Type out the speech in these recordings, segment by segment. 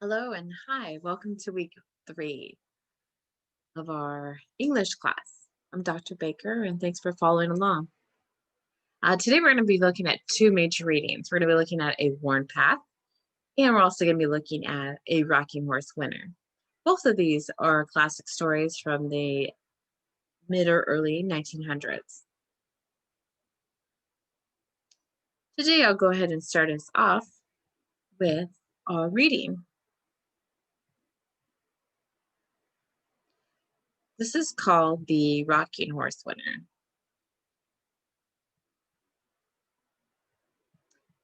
Hello and hi, welcome to week 3 of our English class. I'm Dr. Baker and thanks for following along. Today we're going to be looking at two major readings. We're going to be looking at A Worn Path and we're also going to be looking at A Rocking Horse Winter. Both of these are classic stories from the mid or early 1900s. Today I'll go ahead and start us off with our reading. This is called The Rocking Horse Winter.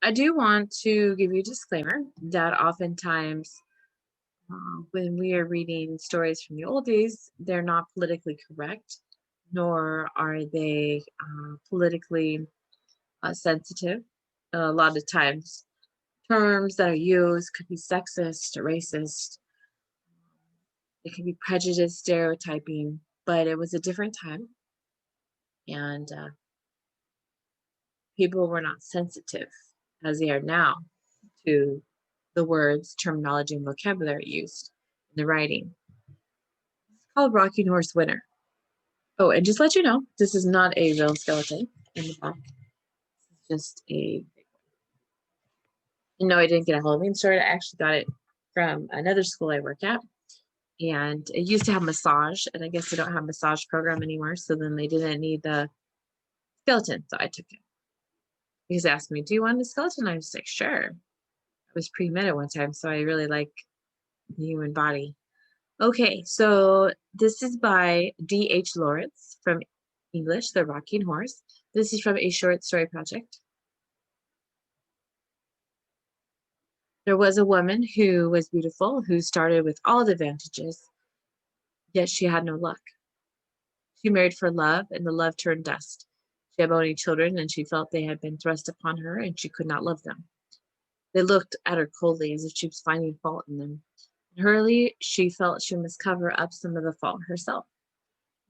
I do want to give you a disclaimer that oftentimes when we are reading stories from the old days, they're not politically correct, nor are they politically sensitive. A lot of times, terms that are used could be sexist, racist, it could be prejudice, stereotyping, but it was a different time, and people were not sensitive as they are now to the words, terminology, and vocabulary used in the writing. It's called Rocking Horse Winter. Oh, and just let you know, this is not a real skeleton in the back. This is just a no, I didn't get a Halloween story. I actually got it from another school I work at. And it used to have massage, and I guess they don't have massage program anymore. So then they didn't need the skeleton. So I took it. Because they asked me, do you want a skeleton? I was like, sure. I was pre-med at one time, so I really like the human body. Okay, so this is by D.H. Lawrence from English, The Rocking Horse. This is from a short story project. There was a woman who was beautiful, who started with all the advantages, yet she had no luck. She married for love, and the love turned dust. She had only children, and she felt they had been thrust upon her, and she could not love them. They looked at her coldly as if she was finding fault in them. Hurriedly, she felt she must cover up some of the fault herself.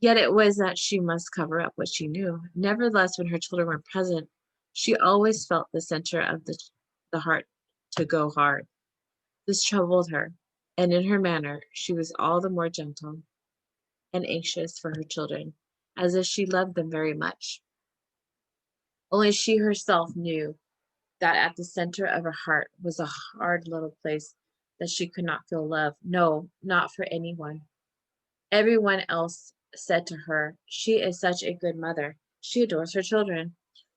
Yet it was that she must cover up what she knew. Nevertheless, when her children were present, she always felt the center of the heart to go hard. This troubled her, and in her manner she was all the more gentle and anxious for her children, as if she loved them very much. Only she herself knew that at the center of her heart was a hard little place that she could not feel love. No, not for anyone. Everyone else said to her, she is such a good mother. She adores her children.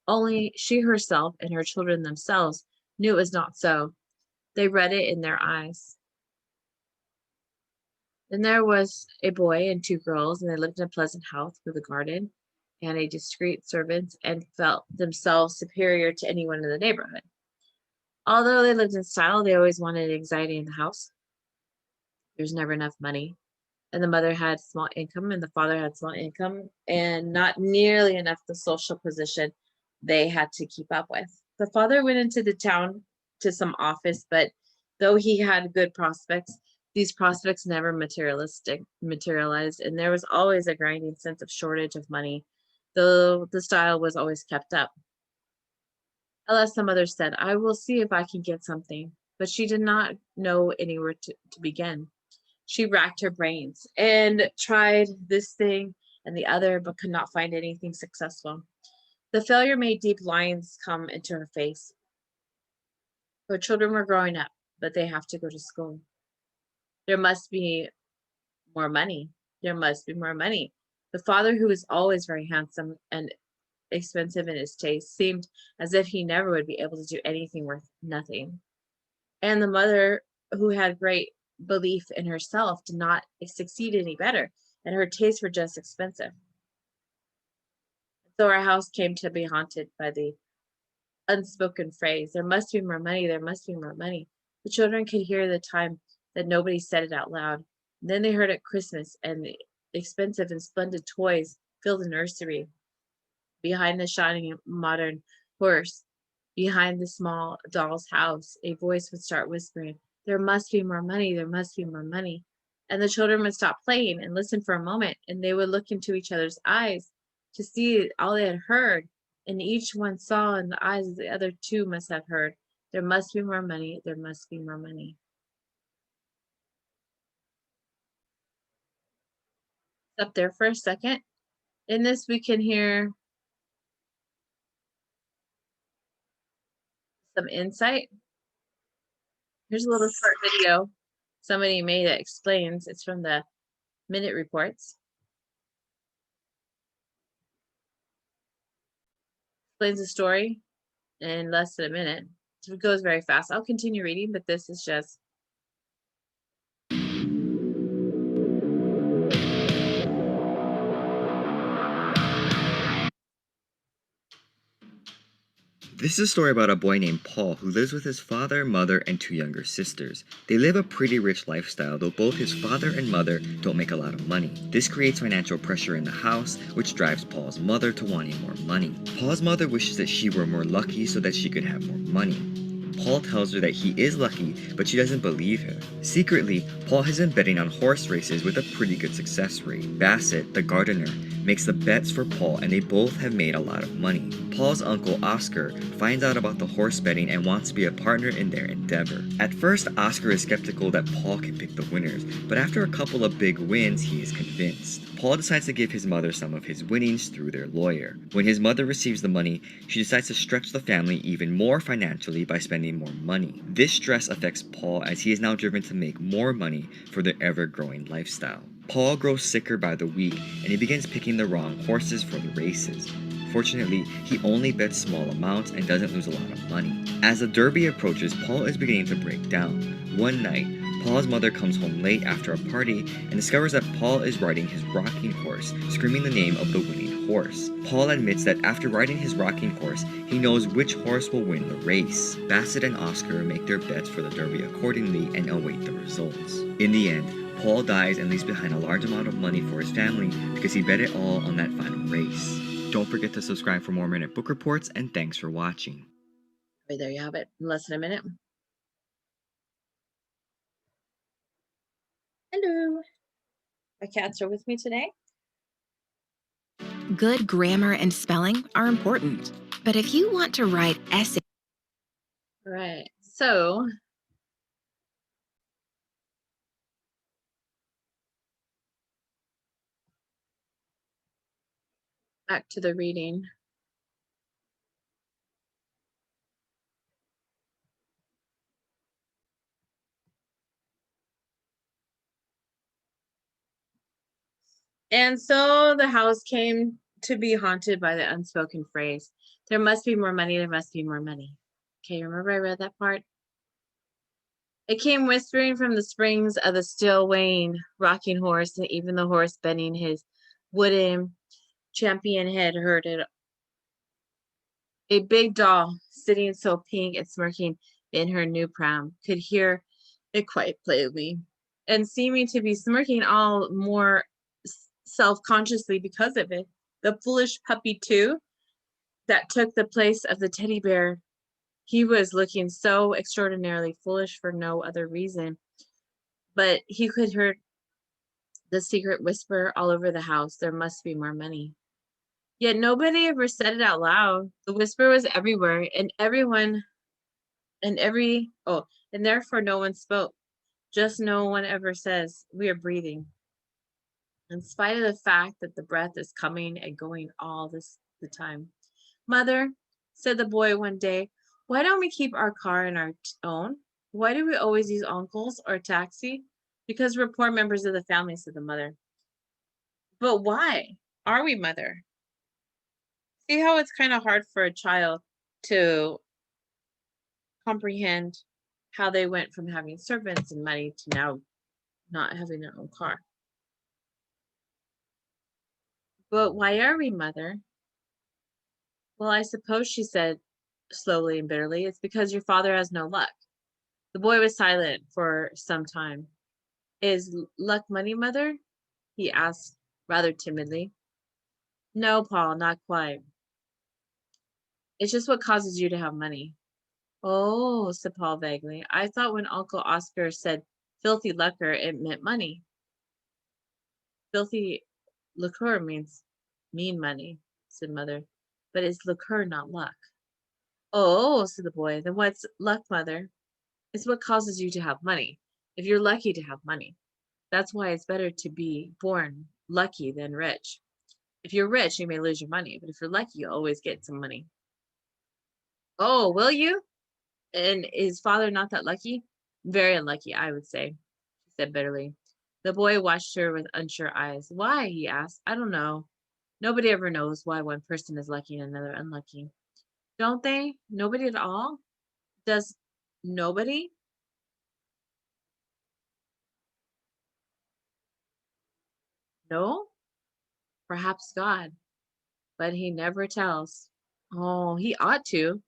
Only she herself and her children themselves knew it was not so. They read it in their eyes. Then there was a boy and two girls, and they lived in a pleasant house with a garden and a discreet servant, and felt themselves superior to anyone in the neighborhood. Although they lived in style, they always wanted anxiety in the house. There's never enough money. And the mother had small income and the father had small income, and not nearly enough the social position they had to keep up with. The father went into the town to some office, but though he had good prospects, these prospects never materialized, and there was always a grinding sense of shortage of money, though the style was always kept up. Alas, the mother said, I will see if I can get something, but she did not know anywhere to begin. She racked her brains and tried this thing and the other, but could not find anything successful. The failure made deep lines come into her face. Her children were growing up, but they have to go to school. There must be more money. There must be more money. The father, who was always very handsome and expensive in his taste, seemed as if he never would be able to do anything worth nothing. And the mother, who had great belief in herself, did not succeed any better, and her tastes were just expensive. So our house came to be haunted by the unspoken phrase, there must be more money, there must be more money. The children could hear the time that nobody said it out loud. And then they heard at Christmas, and the expensive and splendid toys filled the nursery. Behind the shining modern horse, behind the small doll's house, a voice would start whispering, there must be more money, there must be more money. And the children would stop playing and listen for a moment, and they would look into each other's eyes to see all they had heard. And each one saw in the eyes of the other two must have heard, there must be more money, there must be more money. Up there for a second. In this, we can hear some insight. Here's a little short video somebody made that explains. It's from the Minute Reports. Explains the story in less than a minute. So it goes very fast. I'll continue reading, but this is just. This is a story about a boy named Paul who lives with his father, mother, and two younger sisters. They live a pretty rich lifestyle, though both his father and mother don't make a lot of money. This creates financial pressure in the house, which drives Paul's mother to wanting more money. Paul's mother wishes that she were more lucky so that she could have more money. Paul tells her that he is lucky, but she doesn't believe him. Secretly, Paul has been betting on horse races with a pretty good success rate. Bassett, the gardener, makes the bets for Paul, and they both have made a lot of money. Paul's uncle Oscar finds out about the horse betting and wants to be a partner in their endeavor. At first, Oscar is skeptical that Paul can pick the winners, but after a couple of big wins, he is convinced. Paul decides to give his mother some of his winnings through their lawyer. When his mother receives the money, she decides to stretch the family even more financially by spending more money. This stress affects Paul as he is now driven to make more money for their ever-growing lifestyle. Paul grows sicker by the week, and he begins picking the wrong horses for the races. Fortunately, he only bets small amounts and doesn't lose a lot of money. As the Derby approaches, Paul is beginning to break down. One night, Paul's mother comes home late after a party and discovers that Paul is riding his rocking horse, screaming the name of the winning horse. Paul admits that after riding his rocking horse, he knows which horse will win the race. Bassett and Oscar make their bets for the Derby accordingly and await the results. In the end, Paul dies and leaves behind a large amount of money for his family because he bet it all on that final race. Don't forget to subscribe for more Minute Book Reports, and thanks for watching. Right, there you have it, in less than a minute. Hello. My cats are with me today. Good grammar and spelling are important, but if you want to write essays, All right, so back to the reading. And so the house came to be haunted by the unspoken phrase, there must be more money, there must be more money. Okay, remember I read that part? It came whispering from the springs of the still weighing rocking horse, and even the horse bending his wooden champion head heard it. A big doll, sitting so pink and smirking in her new pram, could hear it quite plainly, and seeming to be smirking all more self-consciously because of it. The foolish puppy, too, that took the place of the teddy bear. He was looking so extraordinarily foolish for no other reason, but he could hear the secret whisper all over the house, there must be more money. Yet nobody ever said it out loud. The whisper was everywhere, and and therefore no one spoke. Just no one ever says, we are breathing. In spite of the fact that the breath is coming and going all the time. Mother, said the boy one day, why don't we keep our car in our own? Why do we always use uncles or taxi? Because we're poor members of the family, said the mother. But why are we, mother? See how it's kind of hard for a child to comprehend how they went from having servants and money to now not having their own car. But why are we, mother? Well, I suppose, she said slowly and bitterly, it's because your father has no luck. The boy was silent for some time. Is luck money, mother? He asked rather timidly. No, Paul, not quite. It's just what causes you to have money. Oh, said Paul vaguely. I thought when Uncle Oscar said filthy lucre, it meant money. Filthy liquor means mean money, said mother. But it's liquor, not luck. Oh, said the boy. Then what's luck, mother? It's what causes you to have money. If you're lucky to have money. That's why it's better to be born lucky than rich. If you're rich, you may lose your money, but if you're lucky, you'll always get some money. Oh, will you? And is father not that lucky? Very unlucky, I would say, she said bitterly. The boy watched her with unsure eyes. Why? He asked. I don't know. Nobody ever knows why one person is lucky and another unlucky. Don't they? Nobody at all? Does nobody? No? Perhaps God, but he never tells. Oh, he ought to.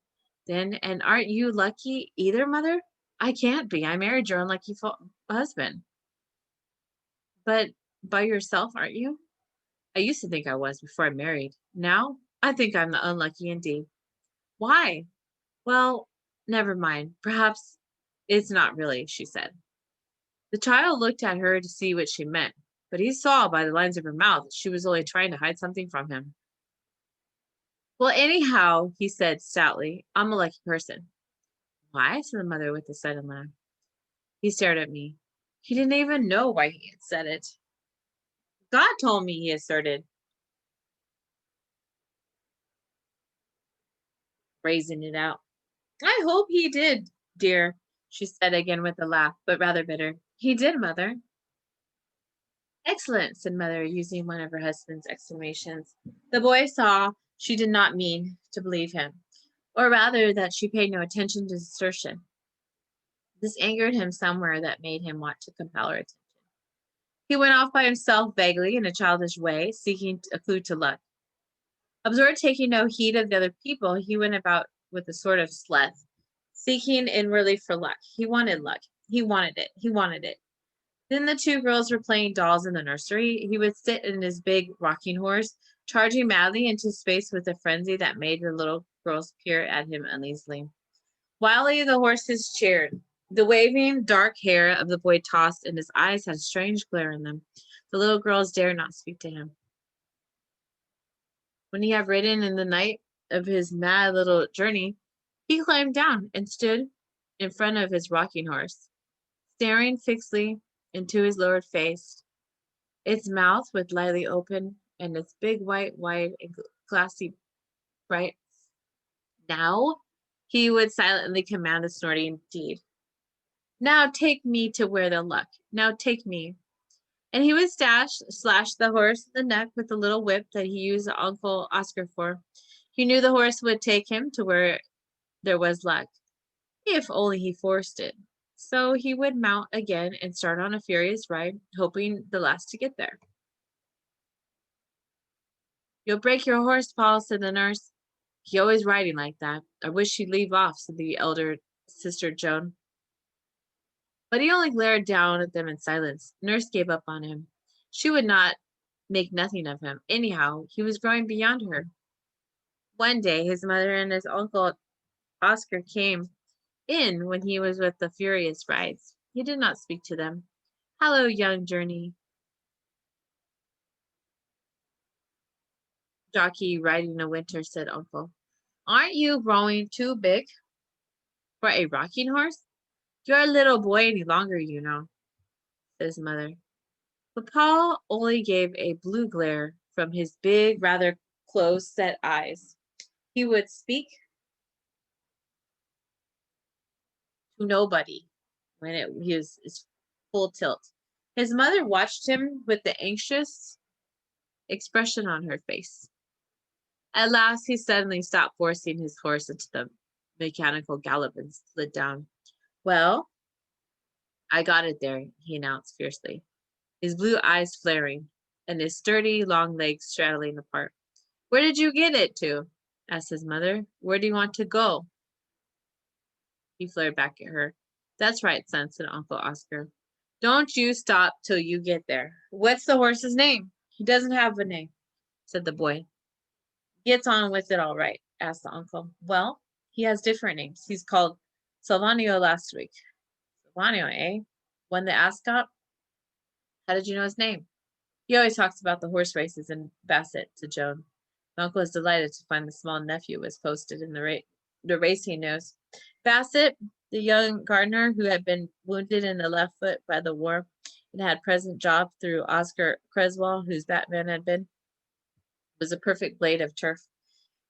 Then, and aren't you lucky either, mother? I can't be. I married your unlucky husband. But by yourself, aren't you? I used to think I was before I married. Now, I think I'm the unlucky indeed. Why? Well, never mind. Perhaps it's not really, she said. The child looked at her to see what she meant, but he saw by the lines of her mouth that she was only trying to hide something from him. Well, anyhow, he said stoutly, I'm a lucky person. Why? Said the mother with a sudden laugh. He stared at me. He didn't even know why he had said it. God told me, he asserted, raising it out. I hope he did, dear, she said again with a laugh, but rather bitter. He did, mother. Excellent, said mother, using one of her husband's exclamations. The boy saw she did not mean to believe him, or rather that she paid no attention to his assertion. This angered him somewhere that made him want to compel her attention. He went off by himself vaguely in a childish way, seeking a clue to luck. Absorbed, taking no heed of the other people, he went about with a sort of sloth, seeking inwardly for luck. He wanted luck. He wanted it. He wanted it. Then the two girls were playing dolls in the nursery. He would sit in his big rocking horse, charging madly into space with a frenzy that made the little girls peer at him uneasily. Wildly, the horses cheered. The waving dark hair of the boy tossed, and his eyes had a strange glare in them. The little girls dared not speak to him. When he had ridden in the night of his mad little journey, he climbed down and stood in front of his rocking horse, staring fixedly into his lowered face, its mouth was lightly open, and its big white, wide, and glassy bright. Now, he would silently command the snorting deed. Now take me to where the luck. Now take me. And he would slash the horse in the neck with the little whip that he used Uncle Oscar for. He knew the horse would take him to where there was luck, if only he forced it. So he would mount again and start on a furious ride, hoping the last to get there. You'll break your horse, Paul, said the nurse. He always riding like that. I wish he'd leave off, said the elder sister Joan. But he only glared down at them in silence. Nurse gave up on him. She would not make nothing of him. Anyhow, he was growing beyond her. One day, his mother and his uncle Oscar came in when he was with the furious rides. He did not speak to them. Hello, young jockey riding a winter, said uncle. Aren't you growing too big for a rocking horse? You're a little boy any longer, you know, said his mother. But Paul only gave a blue glare from his big, rather close-set eyes. He would speak to nobody when he was his full tilt. His mother watched him with the anxious expression on her face. At last, he suddenly stopped forcing his horse into the mechanical gallop and slid down. Well, I got it there, he announced fiercely, his blue eyes flaring, and his sturdy, long legs straddling apart. Where did you get it to? Asked his mother. Where do you want to go? He flared back at her. That's right, son, said Uncle Oscar. Don't you stop till you get there. What's the horse's name? He doesn't have a name, said the boy. Gets on with it all right, asked the uncle. Well, he has different names. He's called Salvanio last week. Salvanio, eh? Won the Ascot? How did you know his name? He always talks about the horse races in Bassett, said Joan. My uncle was delighted to find the small nephew was posted in the race he knows. Bassett, the young gardener who had been wounded in the left foot by the war, and had present job through Oscar Creswell, whose Batman had been. It was a perfect blade of turf.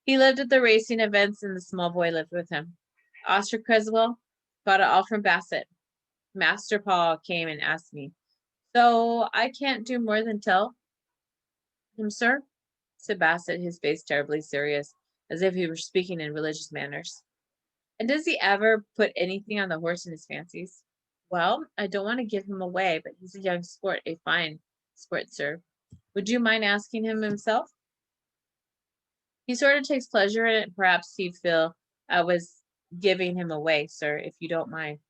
He lived at the racing events, and the small boy lived with him. Oscar Creswell got it all from Bassett. Master Paul came and asked me, "So I can't do more than tell him, sir?" said Bassett, his face terribly serious, as if he were speaking in religious manners. "And does he ever put anything on the horse in his fancies?" "Well, I don't want to give him away, but he's a young sport, a fine sport, sir. Would you mind asking him himself? He sort of takes pleasure in it. Perhaps he'd feel I was giving him away, sir, if you don't mind."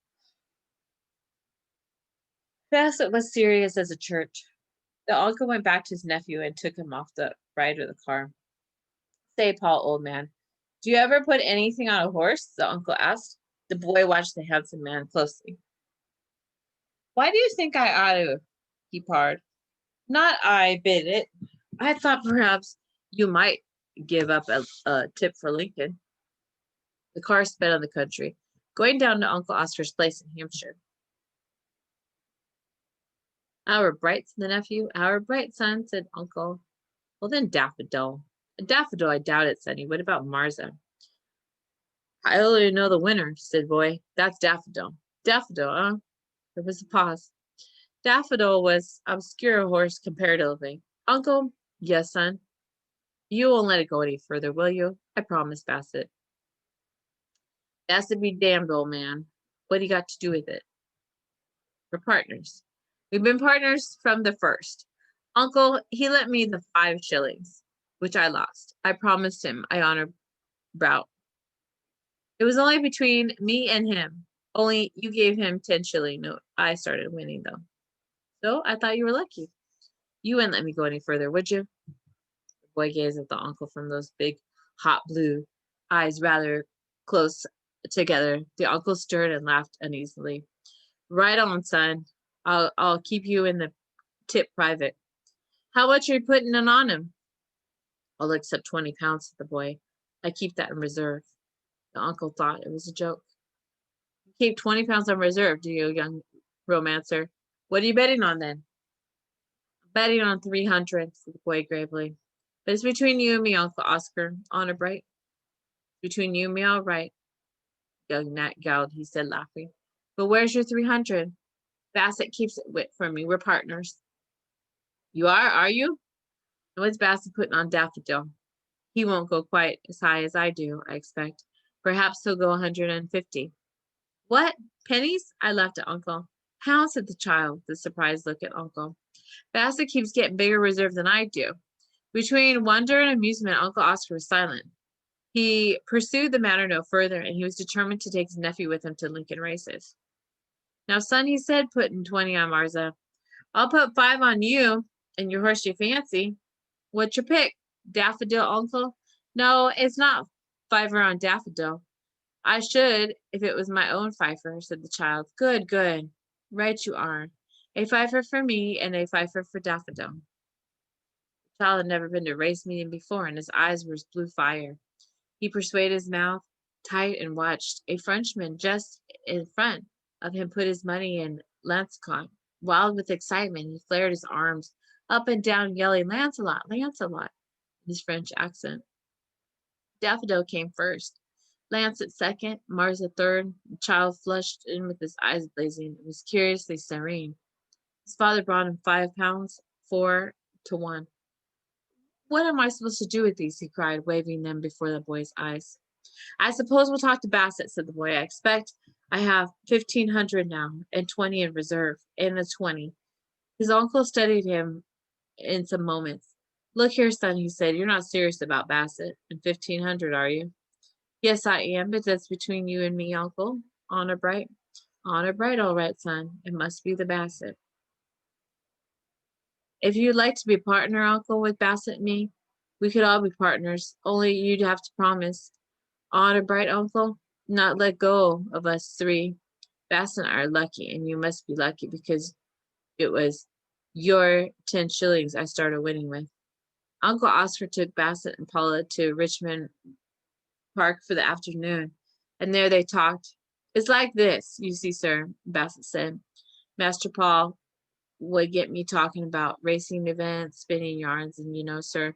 Bassett was serious as a church. The uncle went back to his nephew and took him off the ride of the car. "Say, Paul, old man, do you ever put anything on a horse?" the uncle asked. The boy watched the handsome man closely. "Why do you think I ought to?" he parred. "Not I bid it. I thought perhaps you might give up a tip for Lincoln." The car sped on the country, going down to Uncle Oscar's place in Hampshire. "Our bright," said the nephew. "Our bright, son," said Uncle. "Well, then Daffodil." "A daffodil, I doubt it, sonny. What about Marza?" "I only know the winner," said boy. "That's Daffodil." "Daffodil, huh?" There was a pause. Daffodil was obscure horse comparatively. "Uncle." "Yes, son." "You won't let it go any further, will you?" "I promise, Bassett." "Bassett be damned, old man. What he got to do with it?" "We're partners. We've been partners from the first. Uncle, he lent me the 5 shillings, which I lost. I promised him I honor bout. It was only between me and him. Only you gave him 10 shilling note. I started winning though. So I thought you were lucky. You wouldn't let me go any further, would you?" The boy gazed at the uncle from those big, hot blue eyes rather close together. The uncle stirred and laughed uneasily. "Right on, son. I'll keep you in the tip private. How much are you putting in on him?" "I'll accept 20 pounds," said the boy. "I keep that in reserve." The uncle thought it was a joke. "You keep 20 pounds on reserve, do you, young romancer? What are you betting on then?" "I'm betting on 300, said the boy gravely. "But it's between you and me, Uncle Oscar. Honor bright." "Between you and me, all right." Young Nat growled, he said, laughing. "But where's your 300? Bassett keeps it for me. We're partners." "You are you? And what's Bassett putting on Daffodil?" "He won't go quite as high as I do, I expect. Perhaps he'll go 150. "What? Pennies?" I laughed at Uncle. "Pounds," said the child, with a surprised look at Uncle. "Bassett keeps getting bigger reserve than I do." Between wonder and amusement, Uncle Oscar was silent. He pursued the matter no further, and he was determined to take his nephew with him to Lincoln races. "Now, son," he said, putting 20 on Marza, "I'll put 5 on you and your horse you fancy. What's your pick? Daffodil, Uncle?" "No, it's not 5 on Daffodil. I should if it was my own fifer," said the child. "Good, good. Right you are. A fifer for me and a fifer for Daffodil." The child had never been to a race meeting before, and his eyes were as blue fire. He persuaded his mouth tight and watched a Frenchman just in front of him put his money in Lanscott. Wild with excitement, he flared his arms up and down, yelling, "Lancelot, Lancelot," in his French accent. Daffodil came first, Lancet second, Marza third. The child flushed in with his eyes blazing, and was curiously serene. His father brought him 5 pounds, 4-1. "What am I supposed to do with these?" he cried, waving them before the boy's eyes. "I suppose we'll talk to Bassett," said the boy. "I expect I have 1,500 now, and 20 in reserve, and a 20. His uncle studied him in some moments. "Look here, son," he said, "you're not serious about Bassett and 1,500, are you?" "Yes, I am, but that's between you and me, Uncle. Honor bright." "Honor bright, all right, son. It must be the Bassett." "If you'd like to be partner, Uncle, with Bassett and me, we could all be partners, only you'd have to promise." "Honor bright, Uncle. Not let go of us 3. Bassett and I are lucky, and you must be lucky because it was your 10 shillings I started winning with." Uncle Oscar took Bassett and Paula to Richmond Park for the afternoon, and there they talked. "It's like this, you see, sir," Bassett said. "Master Paul would get me talking about racing events, spinning yarns, and sir,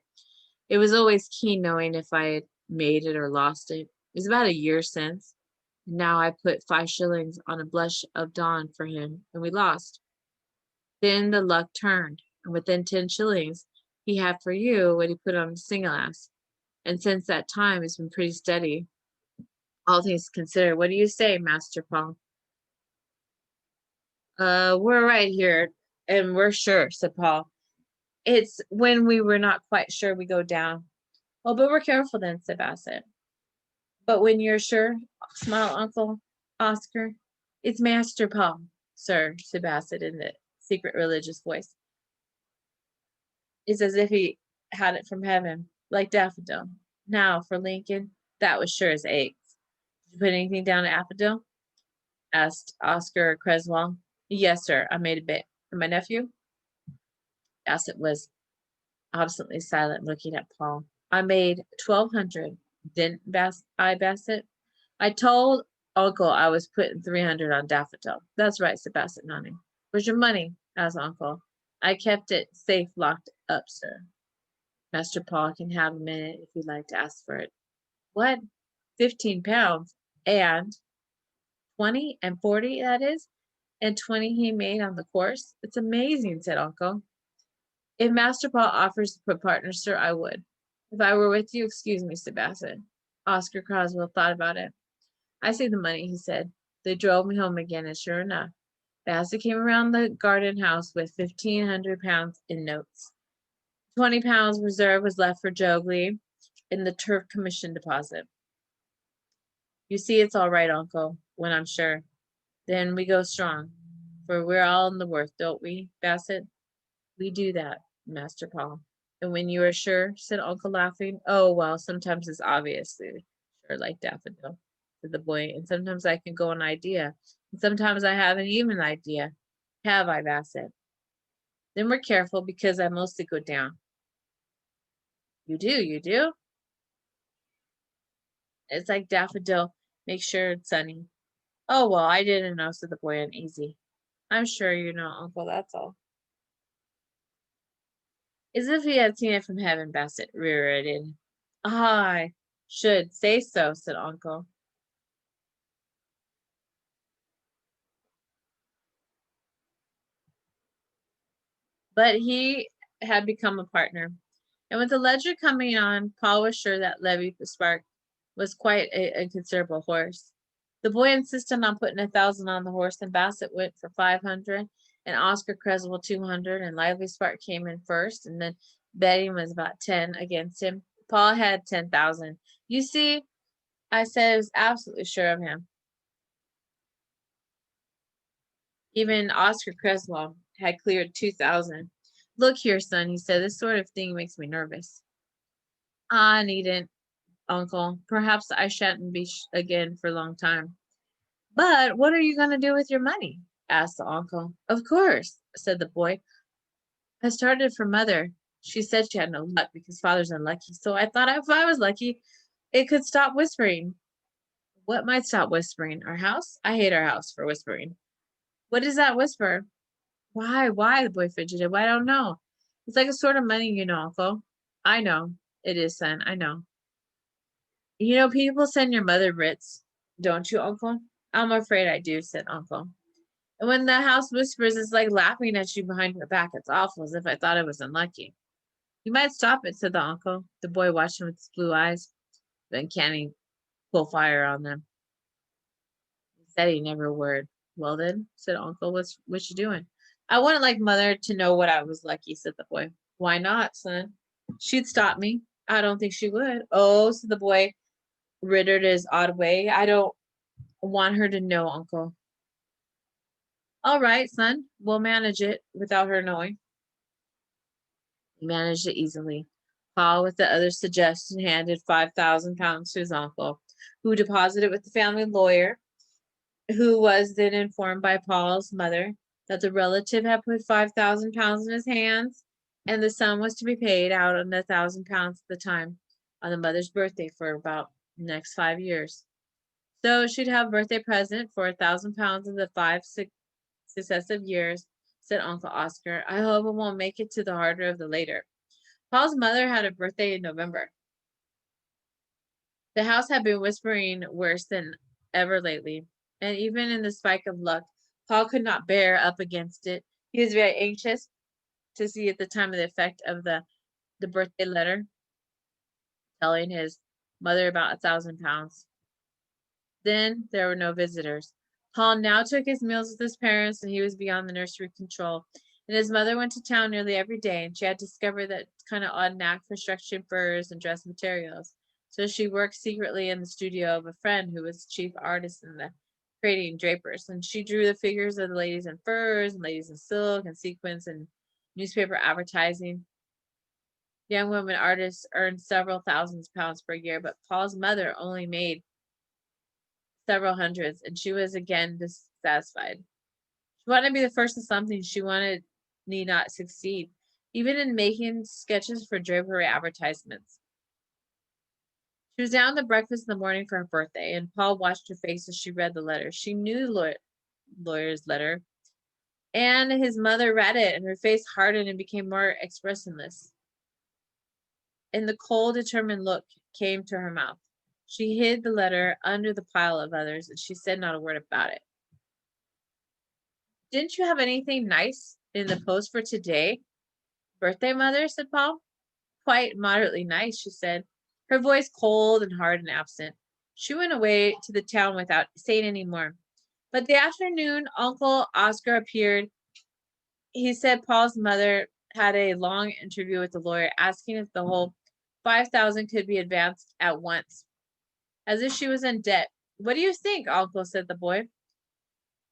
it was always keen knowing if I had made it or lost it. It was about a year since. Now I put 5 shillings on a blush of dawn for him, and we lost. Then the luck turned, and within 10 shillings he had for you what he put on a single ass. And since that time it's been pretty steady, all things considered. What do you say, Master Paul? We're right here, and we're sure, said Paul. It's when we were not quite sure we go down. Oh, but we're careful then, said Bassett. But when you're sure, smiled Uncle Oscar. It's Master Paul, sir, said Bassett in the secret religious voice. It's as if he had it from heaven, like Daffodil. Now, for Lincoln, that was sure as eggs. Did you put anything down to Daffodil? Asked Oscar Creswell. Yes, sir, I made a bit. And my nephew? Bassett was obstinately silent, looking at Paul. I made 1,200, didn't I, Bassett? I told Uncle I was putting 300 on Daffodil. That's right, said Bassett, nodding. Where's your money? Asked Uncle. I kept it safe locked up, sir. Master Paul can have a minute if you'd like to ask for it. What? 15 pounds? And 20 and 40, that is? And 20 he made on the course? It's amazing, said Uncle. If Master Paul offers to put partners, sir, I would. If I were with you, excuse me, said Bassett. Oscar Croswell thought about it. I see the money, he said. They drove me home again, and sure enough, Bassett came around the garden house with 1,500 pounds in notes. 20 pounds reserve was left for Jogley in the turf commission deposit. You see, it's all right, Uncle, when I'm sure. Then we go strong, for we're all in the worth, don't we, Bassett? We do that, Master Paul. And when you are sure, said Uncle, laughing. Oh, well, sometimes it's obviously sure, like Daffodil, said the boy. And sometimes I can go an idea. And sometimes I haven't even an idea. Have I, Bassett? Then we're careful because I mostly go down. You do, you do? It's like Daffodil. Make sure it's sunny. Oh, well, I didn't know, said the boy uneasy. I'm sure you know, Uncle, that's all. As if he had seen it from heaven, Bassett reiterated. I should say so, said Uncle. But he had become a partner. And with the ledger coming on, Paul was sure that Levy Spark was quite a considerable horse. The boy insisted on putting 1,000 on the horse, and Bassett went for 500, and Oscar Creswell 200, and Lively Spark came in first, and then betting was about 10 against him. Paul had 10,000. You see, I said I was absolutely sure of him. Even Oscar Creswell had cleared 2,000. Look here, son, he said, this sort of thing makes me nervous. I needn't, Uncle. Perhaps I shan't be again for a long time. But what are you going to do with your money? Asked the uncle. Of course, said the boy. I started for Mother. She said she had no luck because Father's unlucky. So I thought if I was lucky, it could stop whispering. What might stop whispering? Our house? I hate our house for whispering. What is that whisper? Why? The boy fidgeted. Well, I don't know. It's like a sort of money, Uncle. I know. It is, son. I know. People send your mother writs, don't you, Uncle? I'm afraid I do, said Uncle. And when the house whispers, it's like laughing at you behind your back. It's awful, as if I thought I was unlucky. You might stop it, said the uncle. The boy watched him with his blue eyes, then Canny pull fire on them. He said he never a word. Well then, said Uncle, what you doing? I wouldn't like Mother to know what I was lucky, said the boy. Why not, son? She'd stop me. I don't think she would. Oh, said the boy, rittered his odd way. I don't want her to know, Uncle. All right, son. We'll manage it without her knowing. He managed it easily. Paul, with the other suggestion, handed 5,000 pounds to his uncle, who deposited with the family lawyer, who was then informed by Paul's mother that the relative had put 5,000 pounds in his hands, and the sum was to be paid out on 1,000 pounds at the time on the mother's birthday for about the next 5 years. So she'd have a birthday present for 1,000 pounds in the 5 successive years, said Uncle Oscar. I hope it won't make it to the harder of the later. Paul's mother had a birthday in November. The house had been whispering worse than ever lately, and even in the spike of luck, Paul could not bear up against it. He was very anxious to see at the time of the effect of the birthday letter telling his mother about £1,000. Then there were no visitors. Paul now took his meals with his parents, and he was beyond the nursery control. And his mother went to town nearly every day, and she had discovered that kind of odd knack for structuring furs and dress materials. So she worked secretly in the studio of a friend who was chief artist in the creating drapers, and she drew the figures of the ladies in furs and ladies in silk and sequins and newspaper advertising. Young women artists earned several thousands of pounds per year, but Paul's mother only made several hundreds, and she was again dissatisfied. She wanted to be the first in something she wanted need not succeed, even in making sketches for drapery advertisements. She was down to breakfast in the morning for her birthday, and Paul watched her face as she read the letter. She knew the lawyer's letter, and his mother read it, and her face hardened and became more expressionless. And the cold, determined look came to her mouth. She hid the letter under the pile of others, and she said not a word about it. Didn't you have anything nice in the post for today? Birthday, mother, said Paul. Quite moderately nice, she said, her voice cold and hard and absent. She went away to the town without saying any more. But the afternoon, Uncle Oscar appeared. He said Paul's mother had a long interview with the lawyer, asking if the whole 5,000 could be advanced at once, as if she was in debt. What do you think, Uncle? Said the boy.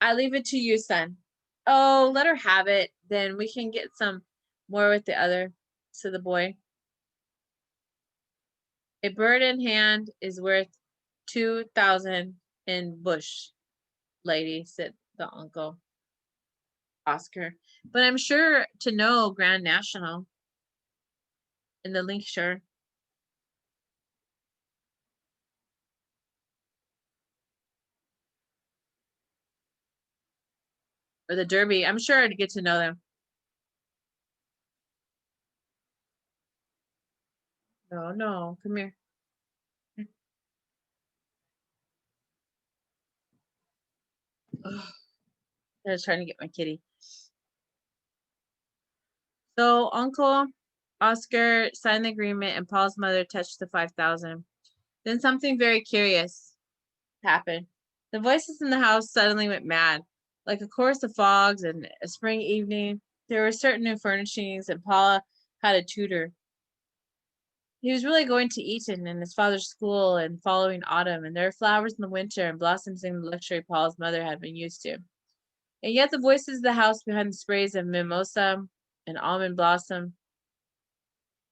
I leave it to you, son. Oh, let her have it. Then we can get some more with the other, said the boy. A bird in hand is worth 2,000 in bush, lady, said the uncle Oscar. But I'm sure to know Grand National in the Linkshire. Or the Derby. I'm sure I'd get to know them. No, no, come here. Ugh, I was trying to get my kitty. So Uncle Oscar signed the agreement, and Paul's mother touched the 5,000. Then something very curious happened. The voices in the house suddenly went mad, like a chorus of frogs in a spring evening. There were certain new furnishings, and Paula had a tutor. He was really going to Eton and his father's school and following autumn, and there were flowers in the winter and blossoms in the luxury Paul's mother had been used to. And yet the voices of the house behind the sprays of mimosa and almond blossom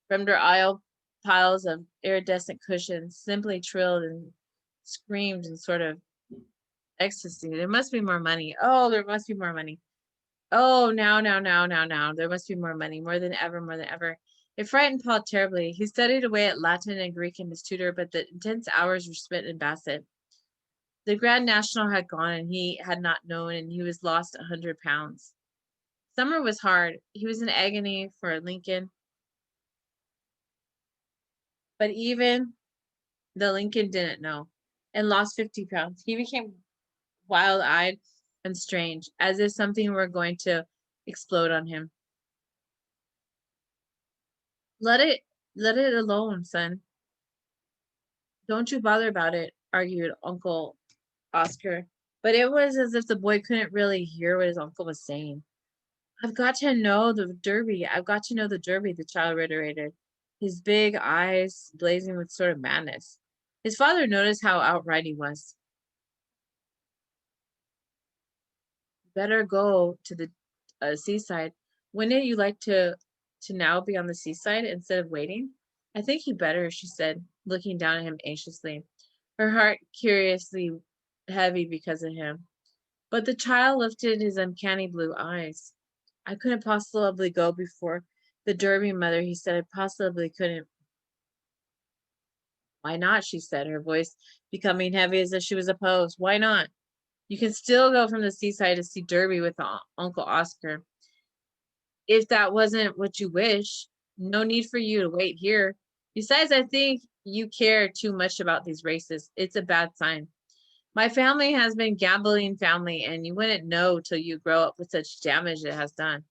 from their aisle piles of iridescent cushions simply trilled and screamed in sort of ecstasy. There must be more money. Oh, there must be more money. Oh, now. There must be more money, more than ever, more than ever. It frightened Paul terribly. He studied away at Latin and Greek in his tutor, but the intense hours were spent in Bassett. The Grand National had gone, and he had not known, and he was lost £100. Summer was hard. He was in agony for Lincoln. But even the Lincoln didn't know, and lost £50. He became wild-eyed and strange, as if something were going to explode on him. Let it alone, son. Don't you bother about it, argued Uncle Oscar. But it was as if the boy couldn't really hear what his uncle was saying. I've got to know the Derby. I've got to know the Derby, the child reiterated, his big eyes blazing with sort of madness. His father noticed how outright he was. Better go to the seaside. Wouldn't you like to now be on the seaside instead of waiting? I think you better, she said, looking down at him anxiously, her heart curiously heavy because of him. But the child lifted his uncanny blue eyes. I couldn't possibly go before the Derby, mother, he said. I possibly couldn't. Why not? She said, her voice becoming heavy as if she was opposed. Why not? You can still go from the seaside to see Derby with Uncle Oscar. If that wasn't what you wish, no need for you to wait here. Besides, I think you care too much about these races. It's a bad sign. My family has been gambling family, and you wouldn't know till you grow up with such damage it has done.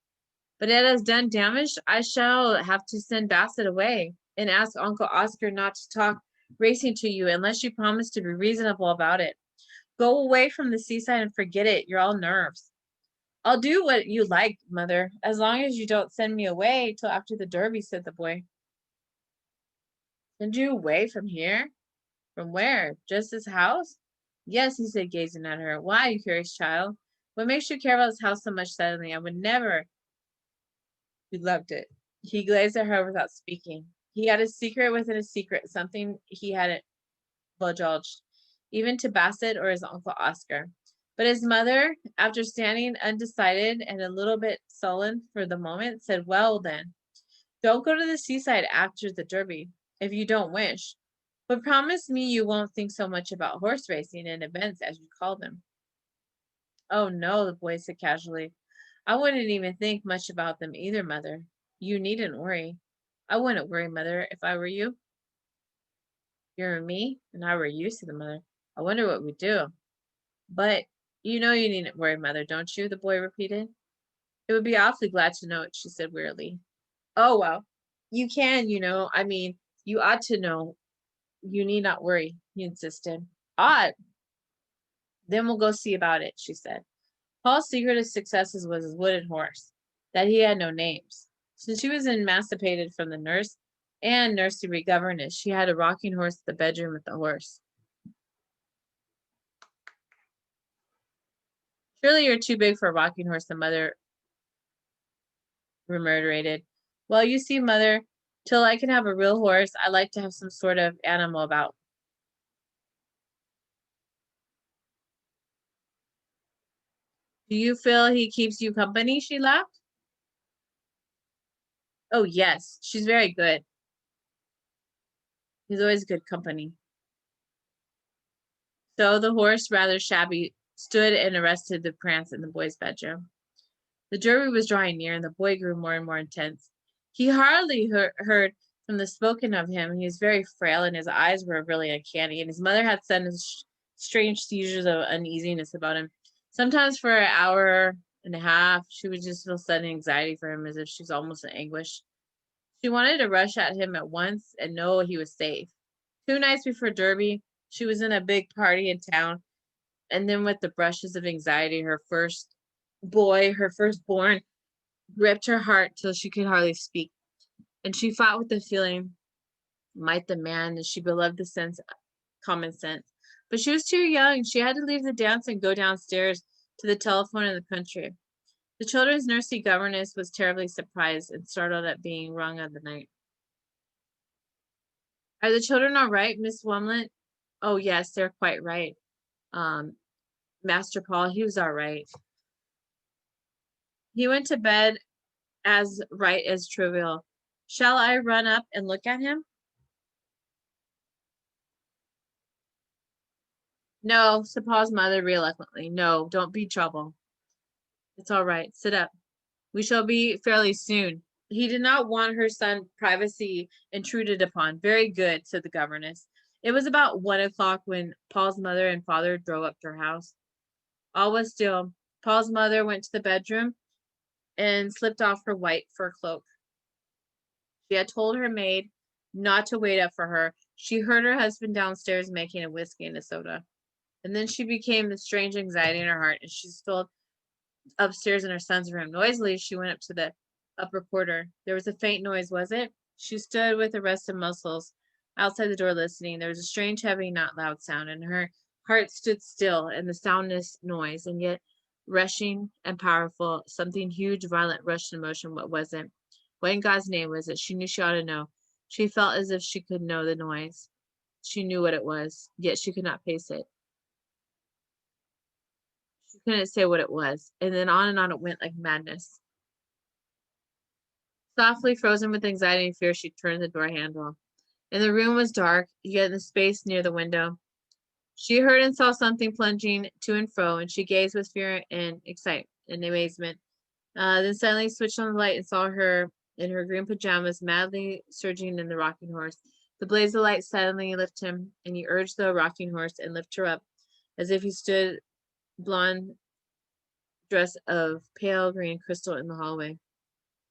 But it has done damage. I shall have to send Bassett away and ask Uncle Oscar not to talk racing to you unless you promise to be reasonable about it. Go away from the seaside and forget it. You're all nerves. I'll do what you like, Mother, as long as you don't send me away till after the Derby, said the boy. Send you away from here? From where? Just this house? Yes, he said, gazing at her. Why, you curious child? What makes you care about this house so much suddenly? I would never. He loved it. He gazed at her without speaking. He had a secret within a secret, something he hadn't divulged, even to Bassett or his Uncle Oscar. But his mother, after standing undecided and a little bit sullen for the moment, said, Well, then, don't go to the seaside after the Derby, if you don't wish. But promise me you won't think so much about horse racing and events, as you call them. Oh, no, the boy said casually. I wouldn't even think much about them either, Mother. You needn't worry. I wouldn't worry, Mother, if I were you. You're me, and I were you, said the mother. I wonder what we'd do. But you know you needn't worry, Mother, don't you? The boy repeated. It would be awfully glad to know it, she said wearily. Oh, well, you can, I mean, you ought to know. You need not worry, he insisted. Ought? Then we'll go see about it, she said. Paul's secret of successes was his wooden horse, that he had no names. Since she was emancipated from the nurse and nursery governess, she had a rocking horse at the bedroom with the horse. Surely you're too big for a rocking horse, the mother remunerated. Well, you see, Mother, till I can have a real horse, I like to have some sort of animal about. Do you feel he keeps you company? She laughed. Oh, yes, she's very good. He's always good company. So the horse, rather shabby, stood and arrested the prance in the boy's bedroom. The Derby was drawing near, and the boy grew more and more intense. He hardly heard from the spoken of him. He was very frail, and his eyes were really uncanny, and his mother had sudden strange seizures of uneasiness about him. Sometimes for an hour and a half, she would just feel sudden anxiety for him, as if she was almost in anguish. She wanted to rush at him at once and know he was safe. 2 nights before Derby, she was in a big party in town, and then with the brushes of anxiety, her firstborn, gripped her heart till she could hardly speak, and she fought with the feeling, might the man that she beloved the common sense. But she was too young. She had to leave the dance and go downstairs to the telephone in the country. The children's nursery governess was terribly surprised and startled at being rung on the night. Are the children all right, Miss Wumlet? Oh, yes, they're quite right. Master Paul, he was all right. He went to bed as right as trivial. Shall I run up and look at him? No, said Paul's mother reluctantly. No, don't be trouble. It's all right. Sit up. We shall be fairly soon. He did not want her son's privacy intruded upon. Very good, said the governess. It was about 1 o'clock when Paul's mother and father drove up to her house. All was still. Paul's mother went to the bedroom and slipped off her white fur cloak. She had told her maid not to wait up for her. She heard her husband downstairs making a whiskey and a soda. And then she became the strange anxiety in her heart, and she stole upstairs in her son's room. Noisily, she went up to the upper quarter. There was a faint noise, was it? She stood with arrested muscles outside the door listening. There was a strange, heavy, not loud sound, and her heart stood still in the soundless noise, and yet rushing and powerful, something huge, violent, rushed in motion. What was it? What in God's name was it? She knew she ought to know. She felt as if she could know the noise. She knew what it was, yet she could not face it. She couldn't say what it was, and then on it went like madness. Softly, frozen with anxiety and fear, she turned the door handle. And the room was dark, yet in the space near the window, she heard and saw something plunging to and fro, and she gazed with fear and excitement and amazement Then suddenly switched on the light and saw her in her green pajamas, madly surging in the rocking horse. The blaze of light suddenly lifted him, and he urged the rocking horse and lifted her up, as if he stood blonde dress of pale green crystal in the hallway.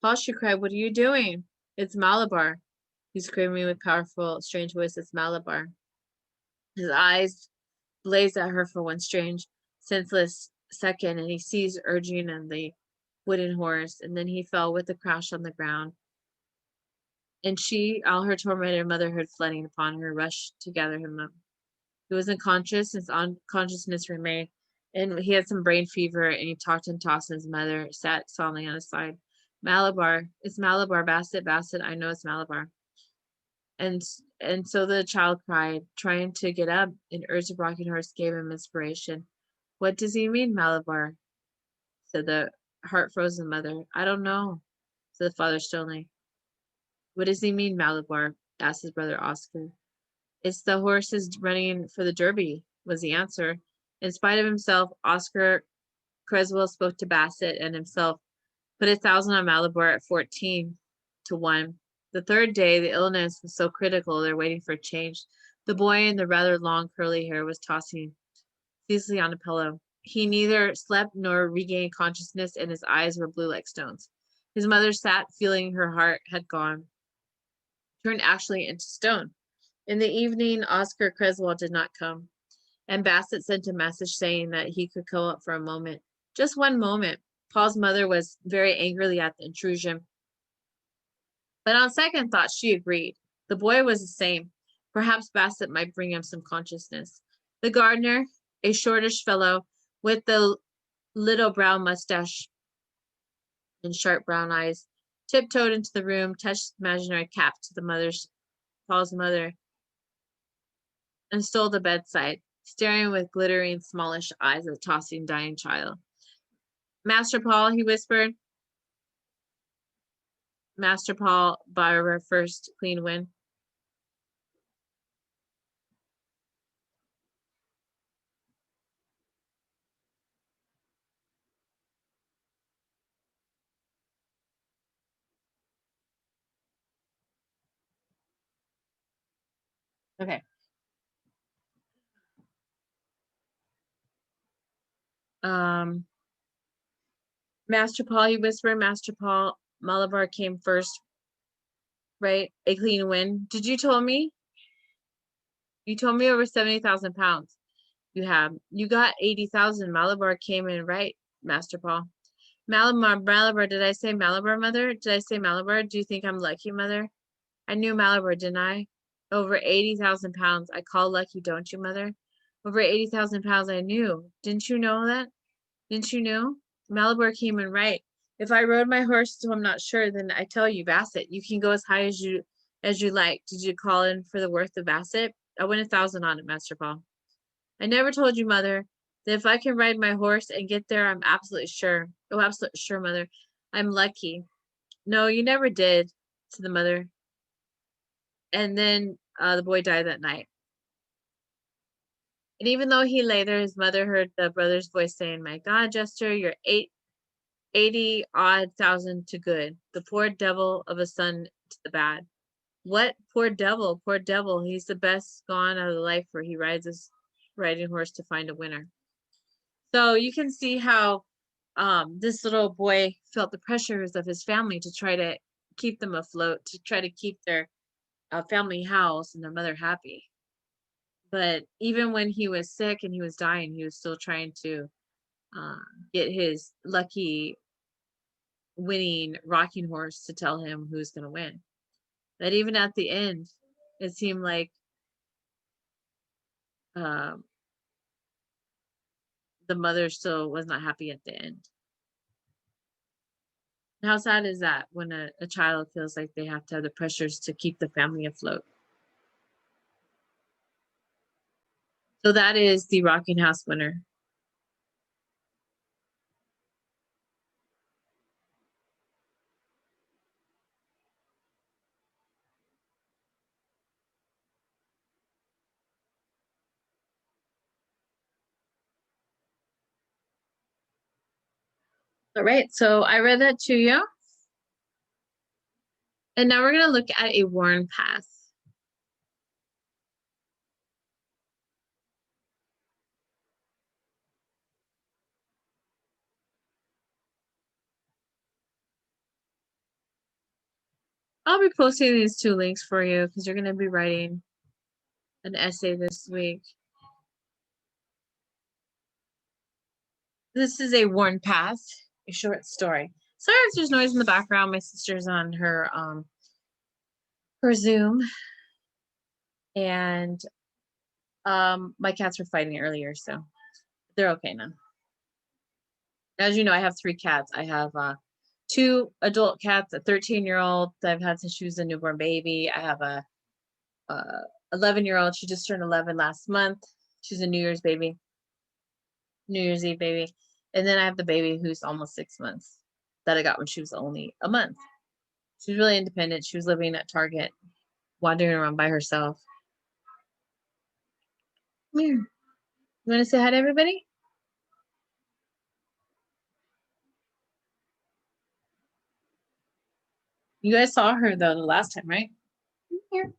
Paul, she cried, what are you doing? It's Malabar. He screaming with powerful, strange voice. It's Malabar. His eyes blazed at her for one strange, senseless second, and he ceased urging on the wooden horse, and then he fell with a crash on the ground. And she, all her tormented motherhood flooding upon her, rushed to gather him up. He was unconscious, his unconsciousness remained, and he had some brain fever, and he talked and tossed, and his mother sat solemnly on his side. Malabar, it's Malabar, Bassett, Bassett, I know it's Malabar. And and so the child cried, trying to get up, and urged the rocking horse gave him inspiration. What does he mean, Malabar? Said the heart-frozen mother. I don't know, said the father sternly. What does he mean, Malabar? Asked his brother Oscar. It's the horses running for the Derby, was the answer. In spite of himself, Oscar Creswell spoke to Bassett and himself, put 1,000 on Malabar at 14-1. The third day, the illness was so critical, they're waiting for a change. The boy in the rather long curly hair was tossing ceaselessly on a pillow. He neither slept nor regained consciousness, and his eyes were blue like stones. His mother sat, feeling her heart had gone, turned actually into stone. In the evening, Oscar Creswell did not come, and Bassett sent a message saying that he could come up for a moment. Just one moment. Paul's mother was very angrily at the intrusion, but on second thought, she agreed. The boy was the same. Perhaps Bassett might bring him some consciousness. The gardener, a shortish fellow with the little brown mustache and sharp brown eyes, tiptoed into the room, touched the imaginary cap to Paul's mother, and stole the bedside, staring with glittering, smallish eyes at the tossing, dying child. Master Paul, he whispered. Master Paul, Barbara first clean wind. Okay. Master Paul, he whispered. Master Paul, Malabar came first, right? A clean win. Did you told me? You told me over 70,000 pounds. You have. You got 80,000. Malabar came in right, Master Paul. Malabar, did I say Malabar, mother? Did I say Malabar? Do you think I'm lucky, mother? I knew Malabar, didn't I? Over 80,000 pounds. I call lucky, don't you, mother? Over 80,000 pounds, I knew. Didn't you know that? Didn't you know? Malabar came in right. If I rode my horse, so I'm not sure, then I tell you, Bassett, you can go as high as you like. Did you call in for the worth of Bassett? I win 1,000 on it, Master Paul. I never told you, mother, that if I can ride my horse and get there, I'm absolutely sure. Oh, absolutely sure, mother. I'm lucky. No, you never did, said the mother. And then the boy died that night. And even though he lay there, his mother heard the brother's voice saying, my God, Jester, you're 80 odd thousand to good. The poor devil of a son to the bad. What poor devil? Poor devil. He's the best gone out of the life where he rides his riding horse to find a winner. So you can see how this little boy felt the pressures of his family to try to keep them afloat, to try to keep their family house and their mother happy. But even when he was sick and he was dying, he was still trying to uh, get his lucky winning rocking horse to tell him who's going to win. But even at the end, it seemed like um, the mother still was not happy at the end. How sad is that when a child feels like they have to have the pressures to keep the family afloat? So that is the Rocking House winner. All right, so I read that to you. And now we're going to look at a worn path. I'll be posting these two links for you because you're going to be writing an essay this week. This is a worn path, a short story. Sorry if there's noise in the background. My sister's on her Zoom, and my cats were fighting earlier, so they're okay now. As you know, I have 3 cats. I have 2 adult cats, a 13-year-old that I've had since she was a newborn baby. I have a 11-year-old. She just turned 11 last month. She's a New Year's baby, New Year's Eve baby. And then I have the baby who's almost 6 months that I got when she was only a month. She's really independent. She was living at Target, wandering around by herself. Come here. You want to say hi to everybody? You guys saw her though the last time, right? Come here.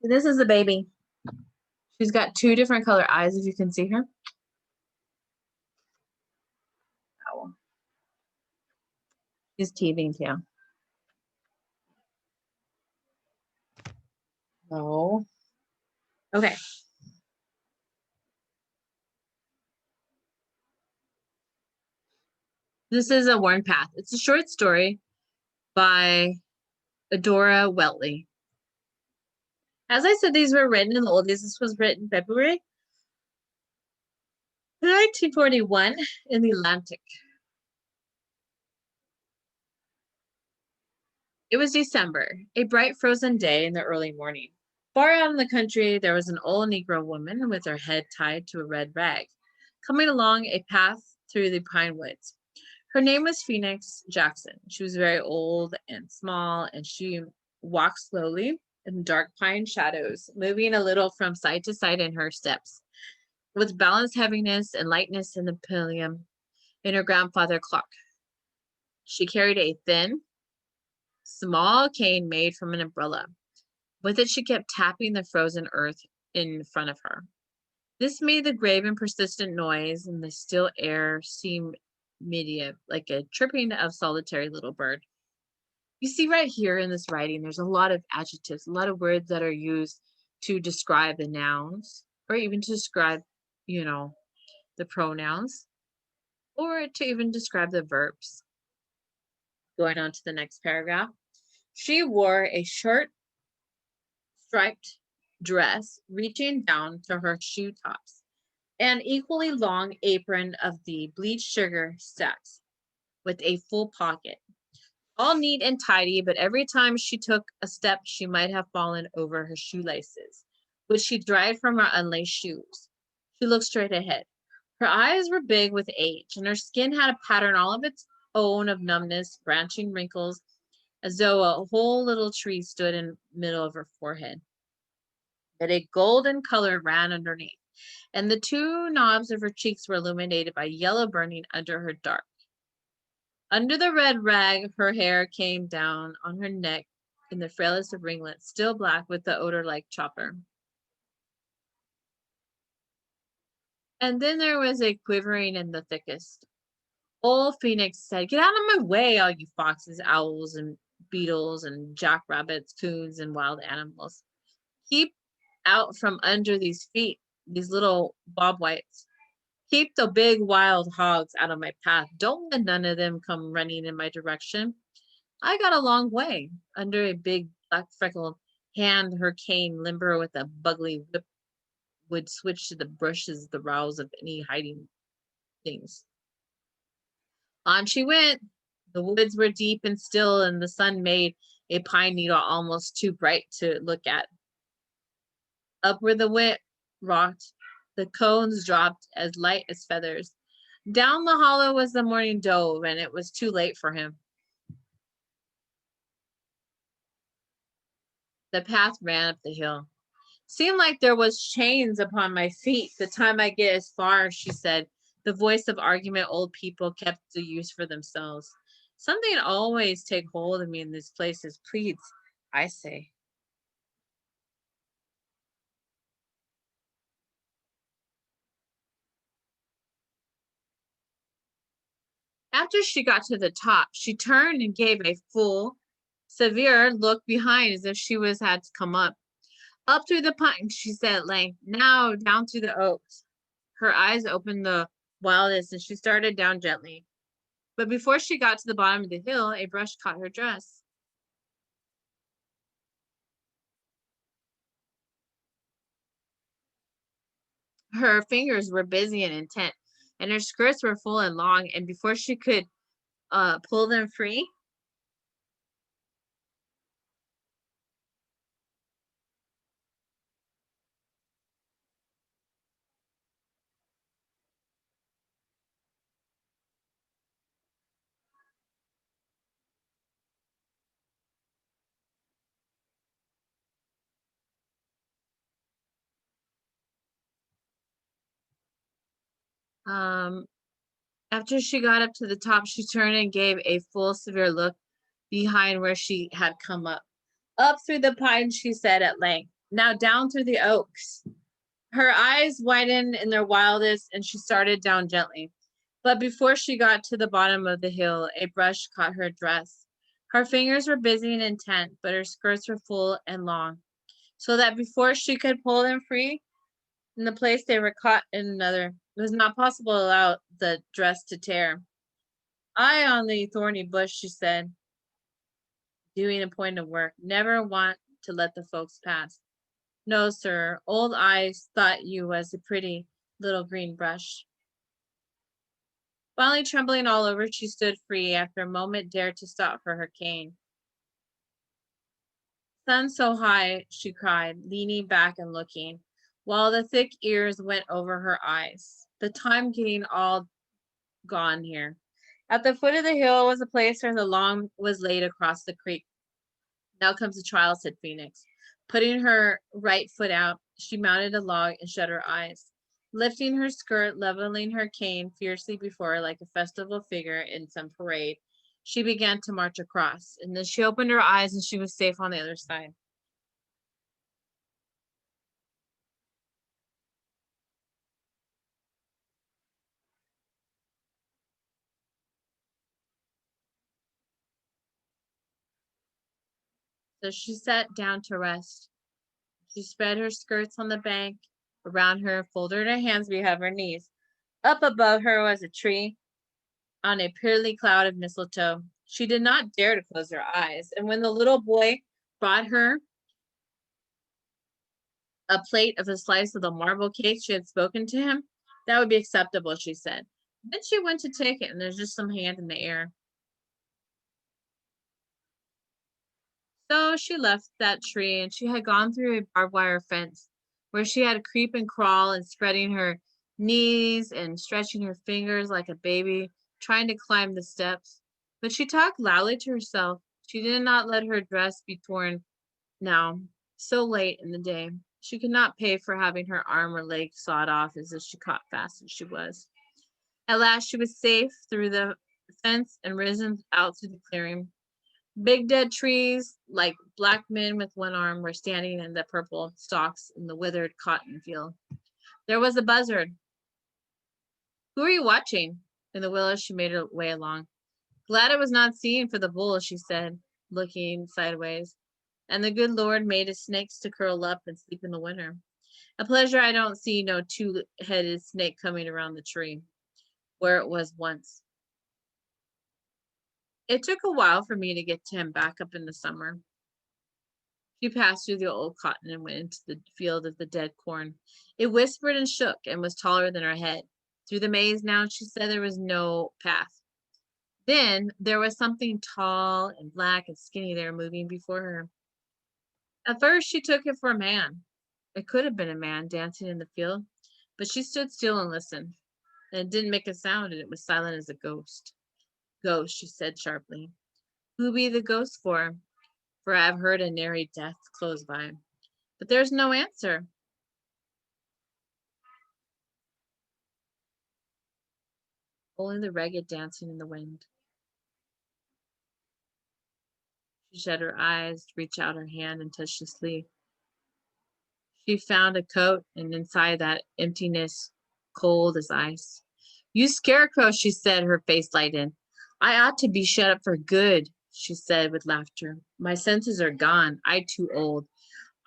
This is the baby. She's got 2 different color eyes, if you can see her. Owl. She's teething too. No. Okay. This is a worn path. It's a short story by Adora Weltley. As I said, these were written in the old days. This was written February 1941 in the Atlantic. It was December, a bright frozen day in the early morning. Far out in the country, there was an old Negro woman with her head tied to a red rag, coming along a path through the pine woods. Her name was Phoenix Jackson. She was very old and small, and she walked slowly in dark pine shadows, moving a little from side to side in her steps, with balanced heaviness and lightness in the pillion in her grandfather clock. She carried a thin, small cane made from an umbrella. With it, she kept tapping the frozen earth in front of her. This made the grave and persistent noise in the still air seem medieval, like a chirping of solitary little bird. You see right here in this writing, there's a lot of adjectives, a lot of words that are used to describe the nouns, or even to describe, the pronouns, or to even describe the verbs. Going on to the next paragraph. She wore a short striped dress reaching down to her shoe tops, an equally long apron of the bleached sugar stacks with a full pocket. All neat and tidy, but every time she took a step, she might have fallen over her shoelaces, which she dried from her unlaced shoes. She looked straight ahead. Her eyes were big with age, and her skin had a pattern all of its own of numbness, branching wrinkles, as though a whole little tree stood in the middle of her forehead. But a golden color ran underneath, and the 2 knobs of her cheeks were illuminated by yellow burning under her dark. Under the red rag, her hair came down on her neck in the frailest of ringlets, still black with the odor like chopper. And then there was a quivering in the thickest. Old Phoenix said, "Get out of my way, all you foxes, owls, and beetles, and jackrabbits, coons, and wild animals. Keep out from under these feet, these little bob whites. Keep the big wild hogs out of my path. Don't let none of them come running in my direction. I got a long way." Under a big black freckled hand, her cane, limber with a bugly whip, would switch to the brushes, the rows of any hiding things. On she went. The woods were deep and still, and the sun made a pine needle almost too bright to look at. Up where the wind rocked, the cones dropped as light as feathers. Down the hollow was the morning dove, and it was too late for him. The path ran up the hill. Seemed like there was chains upon my feet the time I get as far, she said. The voice of argument old people kept to use for themselves. Something always take hold of me in these places, please, I say. After she got to the top, she turned and gave a full, severe look behind as if she was had to come up. Up through the pine, she said at length, now down through the oaks. Her eyes opened the wildest and she started down gently. But before she got to the bottom of the hill, a brush caught her dress. Her fingers were busy and intent, and her skirts were full and long, and before she could pull them free, um, after she got up to the top, she turned and gave a full, severe look behind where she had come up. Up through the pines, she said at length, now down through the oaks. Her eyes widened in their wildest, and she started down gently. But before she got to the bottom of the hill, a brush caught her dress. Her fingers were busy and intent, but her skirts were full and long, so that before she could pull them free, in the place they were caught in another. It was not possible to allow the dress to tear. Eye on the thorny bush, she said, doing a point of work. Never want to let the folks pass. No, sir. Old eyes thought you was a pretty little green brush. Finally, trembling all over, she stood free. After a moment, dared to stop for her cane. Sun so high, she cried, leaning back and looking, while the thick ears went over her eyes. The time getting all gone here. At the foot of the hill was a place where the lawn was laid across the creek. Now comes the trial, said Phoenix. Putting her right foot out, she mounted a log and shut her eyes. Lifting her skirt, leveling her cane fiercely before her like a festival figure in some parade, she began to march across. And then she opened her eyes and she was safe on the other side. So she sat down to rest. She spread her skirts on the bank around her, folded her hands behind her knees. Up above her was a tree on a pearly cloud of mistletoe. She did not dare to close her eyes, and when the little boy brought her a plate of a slice of the marble cake she had spoken to him, that would be acceptable, she said. Then she went to take it, and there's just some hand in the air. So she left that tree, and she had gone through a barbed wire fence where she had to creep and crawl and spreading her knees and stretching her fingers like a baby trying to climb the steps. But she talked loudly to herself. She did not let her dress be torn now, so late in the day. She could not pay for having her arm or leg sawed off as if she caught fast as she was. At last she was safe through the fence and risen out to the clearing. Big dead trees, like black men with one arm, were standing in the purple stalks in the withered cotton field. There was a buzzard. Who are you watching? In the willows she made her way along. Glad I was not seen for the bull, she said, looking sideways. And the good Lord made his snakes to curl up and sleep in the winter. A pleasure I don't see no two-headed snake coming around the tree, where it was once. It took a while for me to get to him back up in the summer. She passed through the old cotton and went into the field of the dead corn. It whispered and shook and was taller than her head. Through the maze now, she said there was no path. Then there was something tall and black and skinny there moving before her. At first, she took it for a man. It could have been a man dancing in the field, but she stood still and listened. And it didn't make a sound, and it was silent as a ghost. Ghost, she said sharply. Who be the ghost for? for I've heard a nary death close by. But there's no answer. Only the ragged dancing in the wind. She shut her eyes, reached out her hand, and touched the sleeve. She found a coat, and inside that emptiness, cold as ice. You scarecrow, she said, her face lightened. I ought to be shut up for good, she said with laughter. My senses are gone. I too old.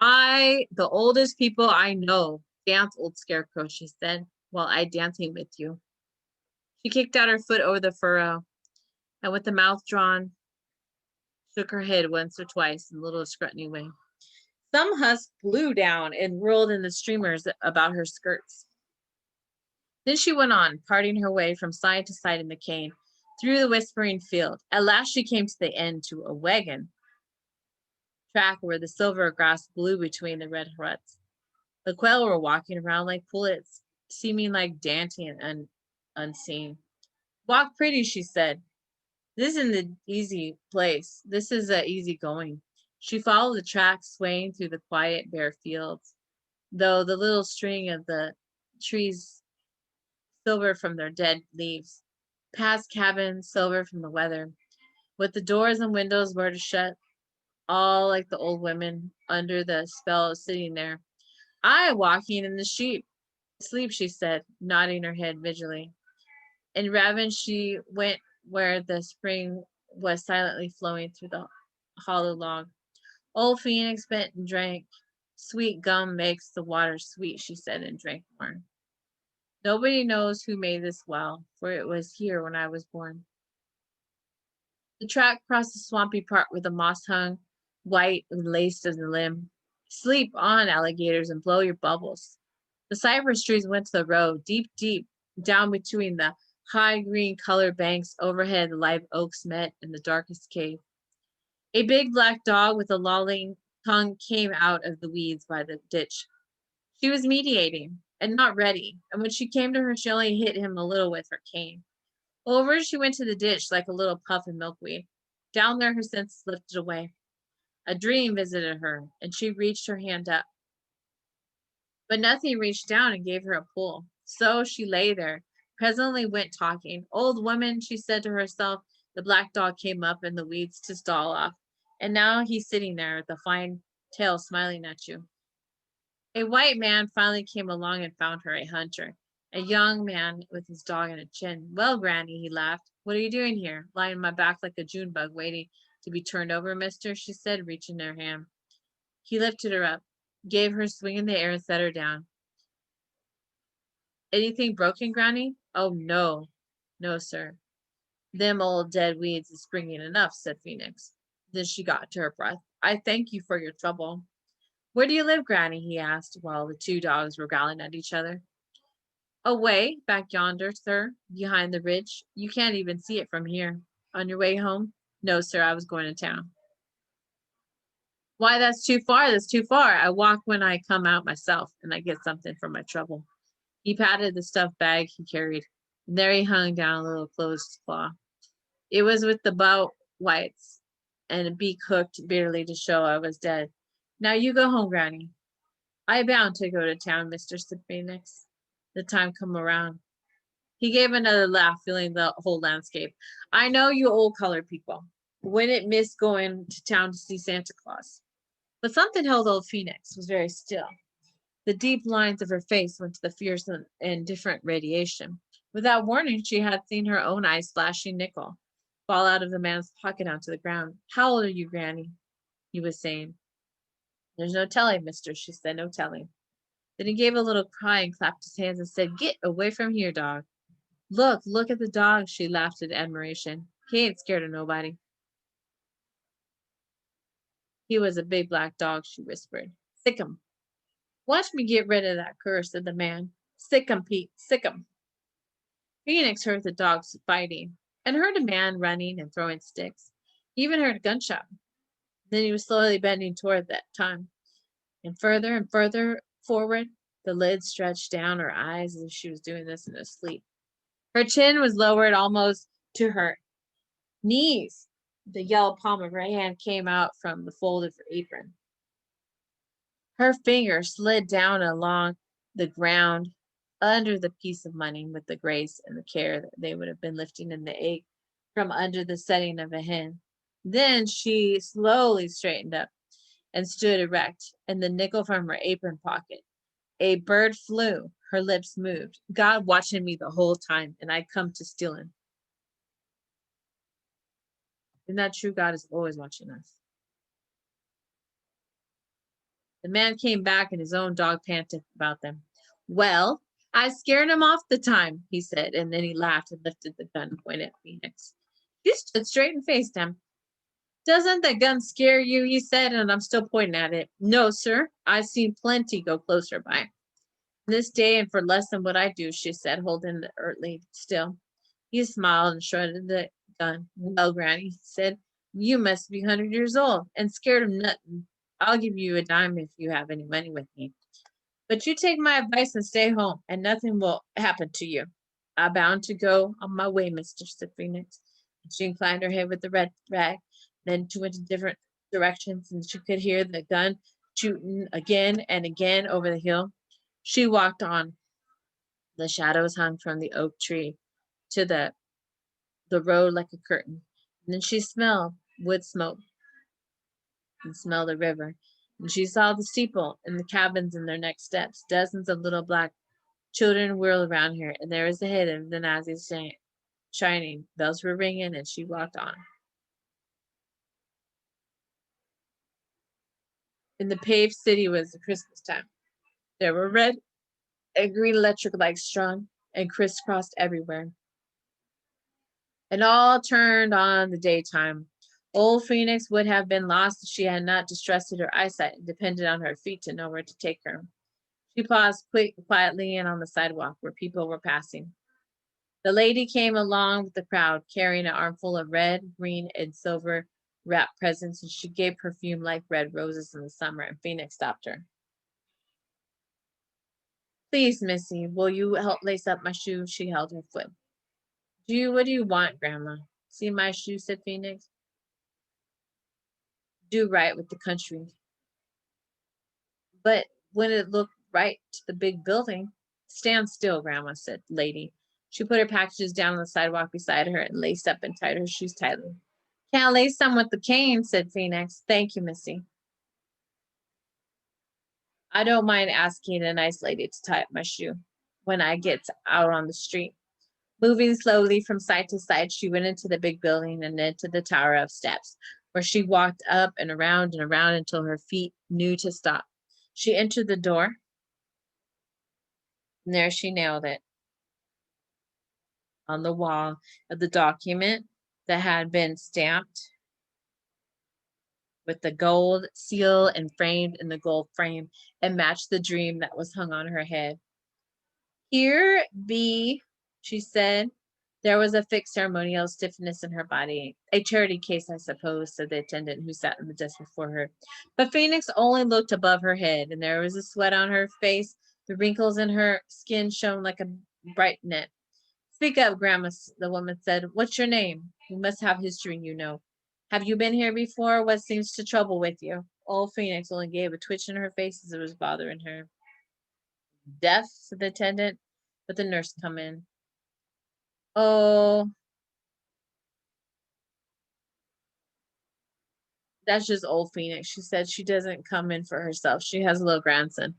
The oldest people I know. Dance, old scarecrow, she said, while I dancing with you. She kicked out her foot over the furrow, and with the mouth drawn, shook her head once or twice in a little scrutiny way. Some husk blew down and rolled in the streamers about her skirts. Then she went on, parting her way from side to side in the cane, through the whispering field. At last she came to the end, to a wagon track where the silver grass blew between the red ruts. The quail were walking around like pullets, seeming like dancing and unseen. Walk pretty, she said. This isn't the easy place. This is easy going. She followed the track, swaying through the quiet, bare fields, though the little string of the trees silver from their dead leaves, past cabins, silver from the weather, with the doors and windows were to shut, all like the old women under the spell of sitting there. I walking in the sheep. Sleep, she said, nodding her head vigilantly. In raven she went where the spring was silently flowing through the hollow log. Old Phoenix bent and drank. Sweet gum makes the water sweet, she said, and drank more. Nobody knows who made this well, for it was here when I was born. The track crossed the swampy part where the moss hung, white and laced as a limb. Sleep on, alligators, and blow your bubbles. The cypress trees went to the road, deep, deep, down between the high green colored banks. Overhead, the live oaks met in the darkest cave. A big black dog with a lolling tongue came out of the weeds by the ditch. She was mediating and not ready, and when she came to her, she only hit him a little with her cane. Over she went to the ditch like a little puff of milkweed. Down there her senses lifted away. A dream visited her, and she reached her hand up. But nothing reached down and gave her a pull. So she lay there, presently went talking. Old woman, she said to herself, the black dog came up in the weeds to stall off, and now he's sitting there with a fine tail smiling at you. A white man finally came along and found her a hunter, a young man with his dog and a chin. Well, Granny, he laughed. What are you doing here? Lying on my back like a June bug, waiting to be turned over, mister, she said, reaching her hand. He lifted her up, gave her a swing in the air, and set her down. Anything broken, Granny? Oh, no. No, sir. Them old dead weeds is springing enough, said Phoenix. Then she got to her breath. I thank you for your trouble. Where do you live, Granny? He asked, while the two dogs were growling at each other. Away, back yonder, sir, behind the ridge. You can't even see it from here. On your way home? No, sir, I was going to town. Why, that's too far. That's too far. I walk when I come out myself, and I get something for my trouble. He patted the stuffed bag he carried, and there he hung down a little closed claw. It was with the bow whites and a beak hooked bitterly to show I was dead. Now you go home, Granny. I bound to go to town, Mr. Phoenix. The time come around. He gave another laugh, feeling the whole landscape. I know you old colored people. Wouldn't miss going to town to see Santa Claus. But something held old Phoenix was very still. The deep lines of her face went to the fierce and indifferent radiation. Without warning, she had seen her own eyes flashing nickel fall out of the man's pocket onto the ground. How old are you, Granny? He was saying. There's no telling, mister, she said, no telling. Then he gave a little cry and clapped his hands and said, Get away from here, dog. Look at the dog, she laughed in admiration. He ain't scared of nobody. He was a big black dog, she whispered. Sick 'em. Watch me get rid of that cur, said the man. Sick 'em, Pete, sick 'em. Phoenix heard the dogs fighting and heard a man running and throwing sticks. He even heard a gunshot. Then he was slowly bending toward that time. And further forward, the lids stretched down her eyes as if she was doing this in her sleep. Her chin was lowered almost to her knees. The yellow palm of her hand came out from the fold of her apron. Her finger slid down along the ground under the piece of money with the grace and the care that they would have been lifting in the egg from under the setting of a hen. Then she slowly straightened up and stood erect, and the nickel from her apron pocket. A bird flew, her lips moved. God watching me the whole time, and I come to steal him. Isn't that true? God is always watching us. The man came back, and his own dog panted about them. Well, I scared him off the time, he said, and then he laughed and lifted the gun and pointed at Phoenix. She stood straight and faced him. Doesn't the gun scare you? He said, and I'm still pointing at it. No, sir. I've seen plenty go closer by. This day and for less than what I do, she said, holding it early still. He smiled and shrugged the gun. Well, Granny, he said, you must be 100 years old and scared of nothing. I'll give you a dime if you have any money with me. But you take my advice and stay home, and nothing will happen to you. I'm bound to go on my way, Mister, said Phoenix. And she inclined her head with the red rag. Then she went in different directions, and she could hear the gun shooting again and again over the hill. She walked on. The shadows hung from the oak tree to the road like a curtain. And then she smelled wood smoke and smelled the river. And she saw the steeple and the cabins in their next steps. Dozens of little black children whirled around her, and there was the head of the Nazis shining. Bells were ringing, and she walked on. In the paved city was the Christmas time. There were red and green electric lights strung and crisscrossed everywhere, and all turned on the daytime. Old Phoenix would have been lost if she had not distrusted her eyesight and depended on her feet to know where to take her. She paused quietly and on the sidewalk where people were passing. The lady came along with the crowd, carrying an armful of red, green, and silver wrapped presents, and she gave perfume like red roses in the summer, and Phoenix stopped her. Please, Missy, will you help lace up my shoe? She held her foot. What do you want, Grandma? See my shoe, said Phoenix. Do right with the country. But when it looked right to the big building, stand still, Grandma, said the lady. She put her packages down on the sidewalk beside her and laced up and tied her shoes tightly. Can't lace them with the cane, said Phoenix. Thank you, Missy. I don't mind asking a nice lady to tie up my shoe when I get out on the street. Moving slowly from side to side, she went into the big building and into the tower of steps, where she walked up and around until her feet knew to stop. She entered the door, and there she nailed it on the wall of the document that had been stamped with the gold seal and framed in the gold frame and matched the dream that was hung on her head. Here be, she said. There was a fixed ceremonial stiffness in her body. A charity case, I suppose, said the attendant who sat in the desk before her. But Phoenix only looked above her head, and there was a sweat on her face. The wrinkles in her skin shone like a bright net. Speak up, Grandma, the woman said. What's your name? You must have history, you know. Have you been here before? What seems to trouble with you? Old Phoenix only gave a twitch in her face as it was bothering her. Deaf, said the attendant, but the nurse come in. Oh, that's just old Phoenix. She said she doesn't come in for herself. She has a little grandson.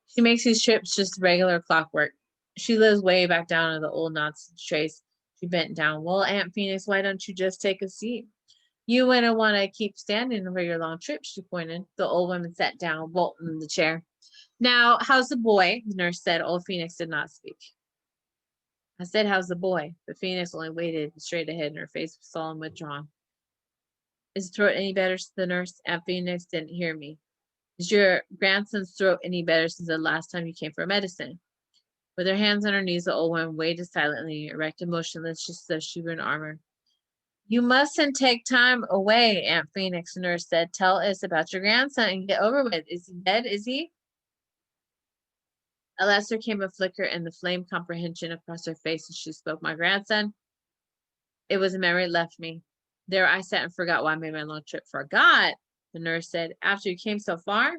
She makes these trips just regular clockwork. She lives way back down in the old Nazi trace. She bent down. Well, Aunt Phoenix, why don't you just take a seat? You wouldn't want to keep standing for your long trip, she pointed. The old woman sat down, bolting in the chair. Now, how's the boy? The nurse said. Old Phoenix did not speak. I said, how's the boy? But Phoenix only waited straight ahead, and her face was solemn and withdrawn. Is his throat any better? Said the nurse. Aunt Phoenix didn't hear me. Is your grandson's throat any better since the last time you came for medicine? With her hands on her knees, the old woman waited silently, erect and motionless, just as she were in armor. You mustn't take time away, Aunt Phoenix, the nurse said. Tell us about your grandson and get over with. Is he dead, is he? At last there came a flicker and the flame comprehension across her face as she spoke. My grandson, it was a memory left me. There I sat and forgot why I made my long trip. Forgot, the nurse said, after you came so far?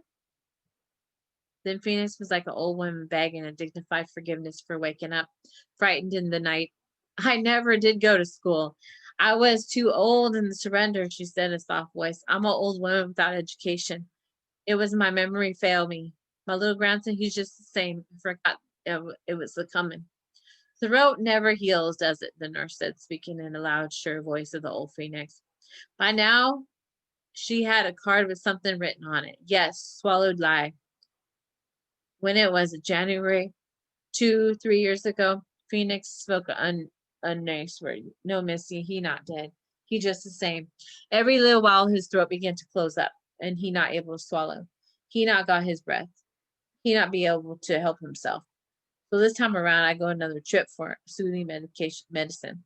Then Phoenix was like an old woman begging a dignified forgiveness for waking up, frightened in the night. I never did go to school. I was too old in the surrender, she said in a soft voice. I'm an old woman without education. It was my memory failed me. My little grandson, he's just the same. I forgot it was the coming. Throat never heals, does it? The nurse said, speaking in a loud, sure voice of the old Phoenix. By now, she had a card with something written on it. Yes, swallowed lie. When it was January 3 years ago, Phoenix spoke a nice word. No, Missy, he not dead. He just the same. Every little while his throat began to close up, and he not able to swallow. He not got his breath. He not be able to help himself. So this time around, I go another trip for soothing medicine.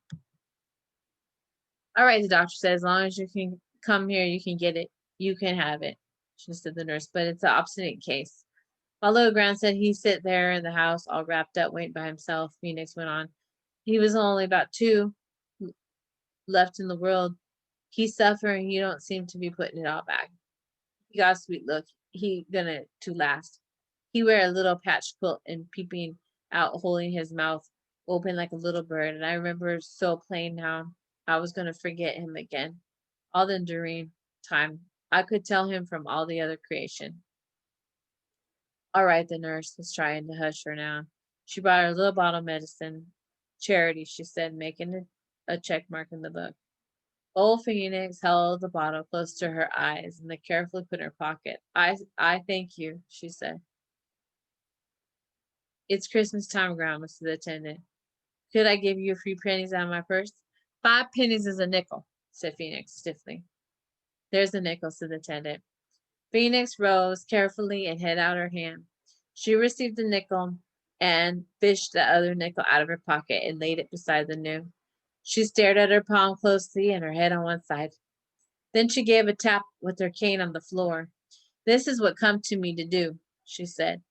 All right, the doctor said, as long as you can come here, you can get it. You can have it, she said the nurse, but it's an obstinate case. While Little Ground said he sit there in the house all wrapped up, waiting by himself, Phoenix went on. He was only about 2 left in the world. He suffering, you don't seem to be putting it all back. He got a sweet look. He gonna to last. He wear a little patch quilt and peeping out, holding his mouth open like a little bird. And I remember so plain now I was gonna forget him again. All the enduring time. I could tell him from all the other creation. All right, the nurse was trying to hush her now. She brought her a little bottle of medicine. Charity, she said, making a check mark in the book. Old Phoenix held the bottle close to her eyes and then carefully put in her pocket. I thank you, she said. It's Christmas time, Grandma, said the attendant. Could I give you a few pennies out of my purse? 5 pennies is a nickel, said Phoenix stiffly. There's a nickel, said the attendant. Phoenix rose carefully and held out her hand. She received the nickel and fished the other nickel out of her pocket and laid it beside the new. She stared at her palm closely and her head on one side. Then she gave a tap with her cane on the floor. This is what come to me to do, she said.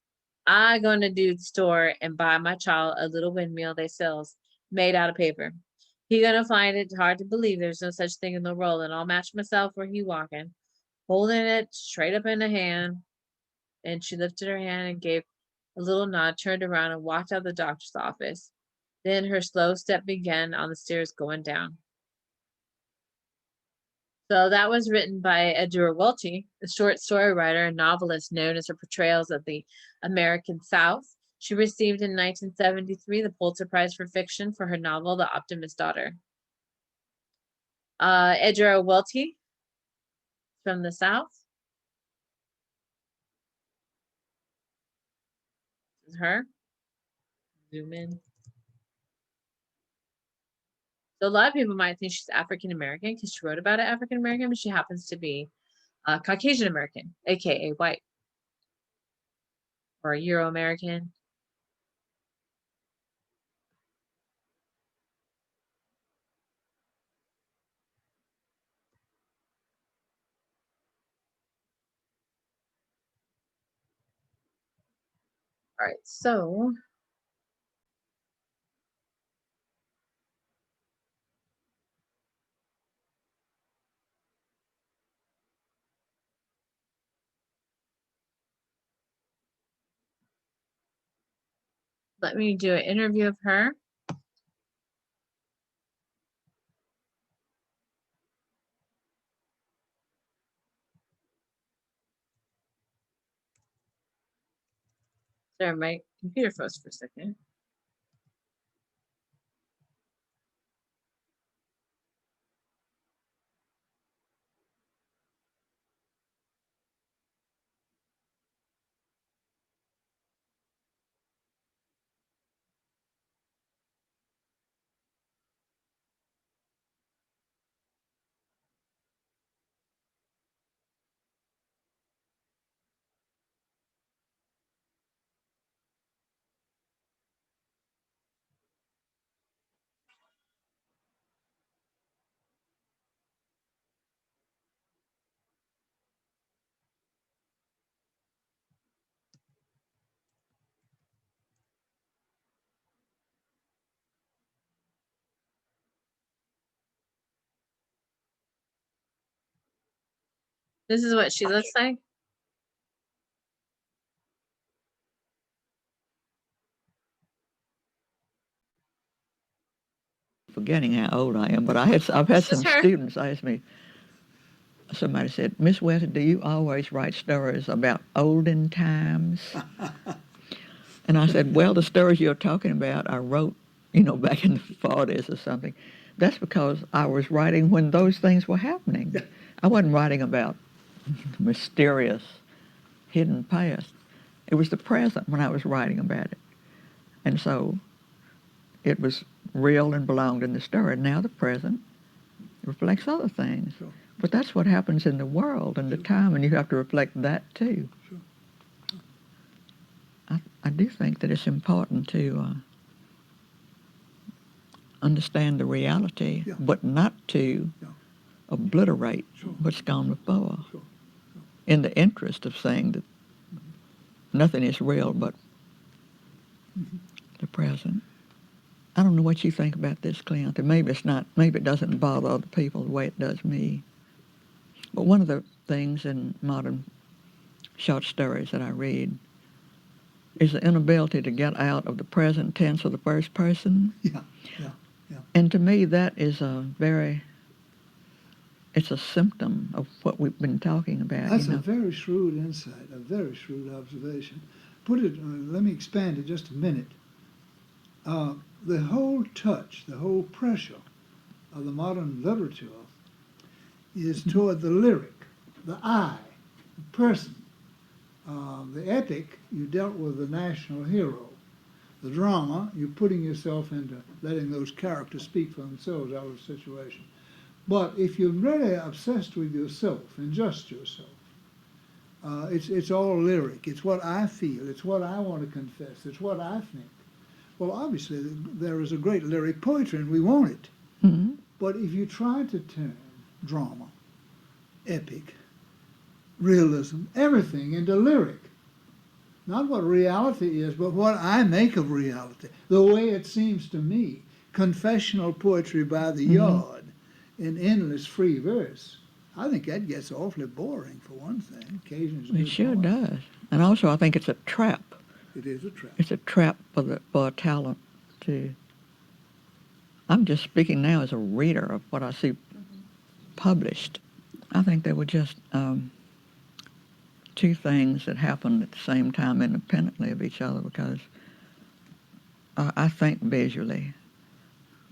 I gonna do the store and buy my child a little windmill they sells, made out of paper. He gonna find it hard to believe there's no such thing in the world, and I'll match myself where he walking, holding it straight up in the hand. And she lifted her hand and gave a little nod, turned around and walked out of the doctor's office. Then her slow step began on the stairs going down. So that was written by Edgar Welty, a short story writer and novelist known as her portrayals of the American South. She received in 1973 the Pulitzer Prize for Fiction for her novel, The Optimist's Daughter. Edgar Welty from the South. This is her. Zoom in. So a lot of people might think she's African American because she wrote about it African American, but she happens to be Caucasian American, aka white, or Euro American. All right, so let me do an interview of her. Sorry, my computer froze for a second. This is what she looks like. Forgetting how old I am, but I've had This is some her. students ask me. Somebody said, "Miss West, do you always write stories about olden times?" And I said, "Well, the stories you're talking about, I wrote, back in the 40s or something. That's because I was writing when those things were happening. I wasn't writing about mysterious, hidden past. It was the present when I was writing about it. And so it was real and belonged in the story. Now the present reflects other things. Sure. But that's what happens in the world and the time, and you have to reflect that too. Sure. I do think that it's important to understand the reality, Yeah. but not to Yeah. obliterate Sure. what's gone before, Sure. in the interest of saying that nothing is real but the present. I don't know what you think about this, Clint. Maybe it's not. Maybe it doesn't bother other people the way it does me. But one of the things in modern short stories that I read is the inability to get out of the present tense of the first person. Yeah. Yeah. Yeah. And to me, that is it's a symptom of what we've been talking about. That's a very shrewd insight, a very shrewd observation. Let me expand it just a minute. The whole touch, the whole pressure of the modern literature is toward the lyric, the I, the person. The epic, you dealt with the national hero. The drama, you're putting yourself into letting those characters speak for themselves out of the situation. But if you're really obsessed with yourself and just yourself, it's all lyric. It's what I feel. It's what I want to confess. It's what I think. Well, obviously, there is a great lyric poetry, and we want it. Mm-hmm. But if you try to turn drama, epic, realism, everything into lyric, not what reality is, but what I make of reality, the way it seems to me, confessional poetry by the yard in endless free verse, I think that gets awfully boring, for one thing. Occasionally, It sure does. And also, I think it's a trap. It is a trap. It's a trap for a talent to. I'm just speaking now as a reader of what I see published. I think they were just two things that happened at the same time independently of each other, because I think visually,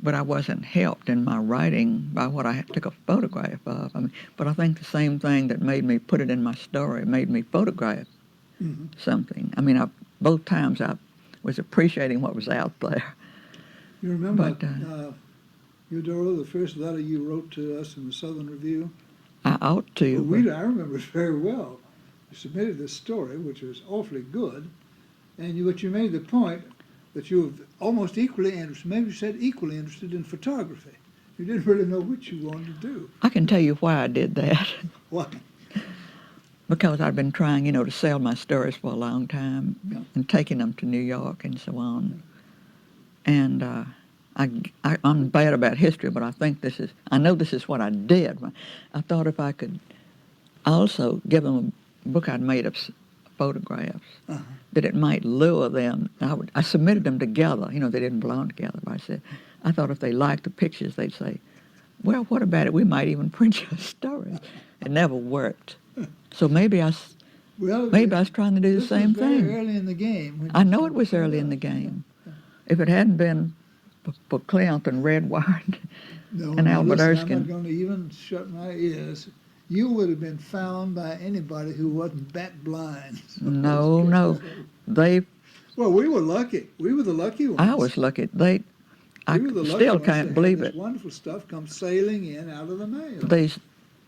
but I wasn't helped in my writing by what I took a photograph of. But I think the same thing that made me put it in my story made me photograph something. Both times I was appreciating what was out there. You remember, But Eudora, the first letter you wrote to us in the Southern Review? I ought to. Well, I remember it very well. You submitted this story, which was awfully good, and you made the point that you were almost equally interested, maybe you said equally interested in photography. You didn't really know what you wanted to do. I can tell you why I did that. Why? Because I'd been trying, to sell my stories for a long time, and taking them to New York and so on. And I'm bad about history, but I know this is what I did. I thought if I could also give them a book I'd made of photographs, that it might lure them. I submitted them together. They didn't belong together, but I thought if they liked the pictures, they'd say, well, what about it? We might even print you a story. It never worked. So maybe I was trying to do the same thing. Very early in the game. I know it was early in the game. If it hadn't been for Clint and Redwine and Albert Erskine. I'm not going to even shut my ears. You would have been found by anybody who wasn't bat blind. No. Well, we were lucky. We were the lucky ones. I was lucky. I still can't believe it. This wonderful stuff comes sailing in out of the mail.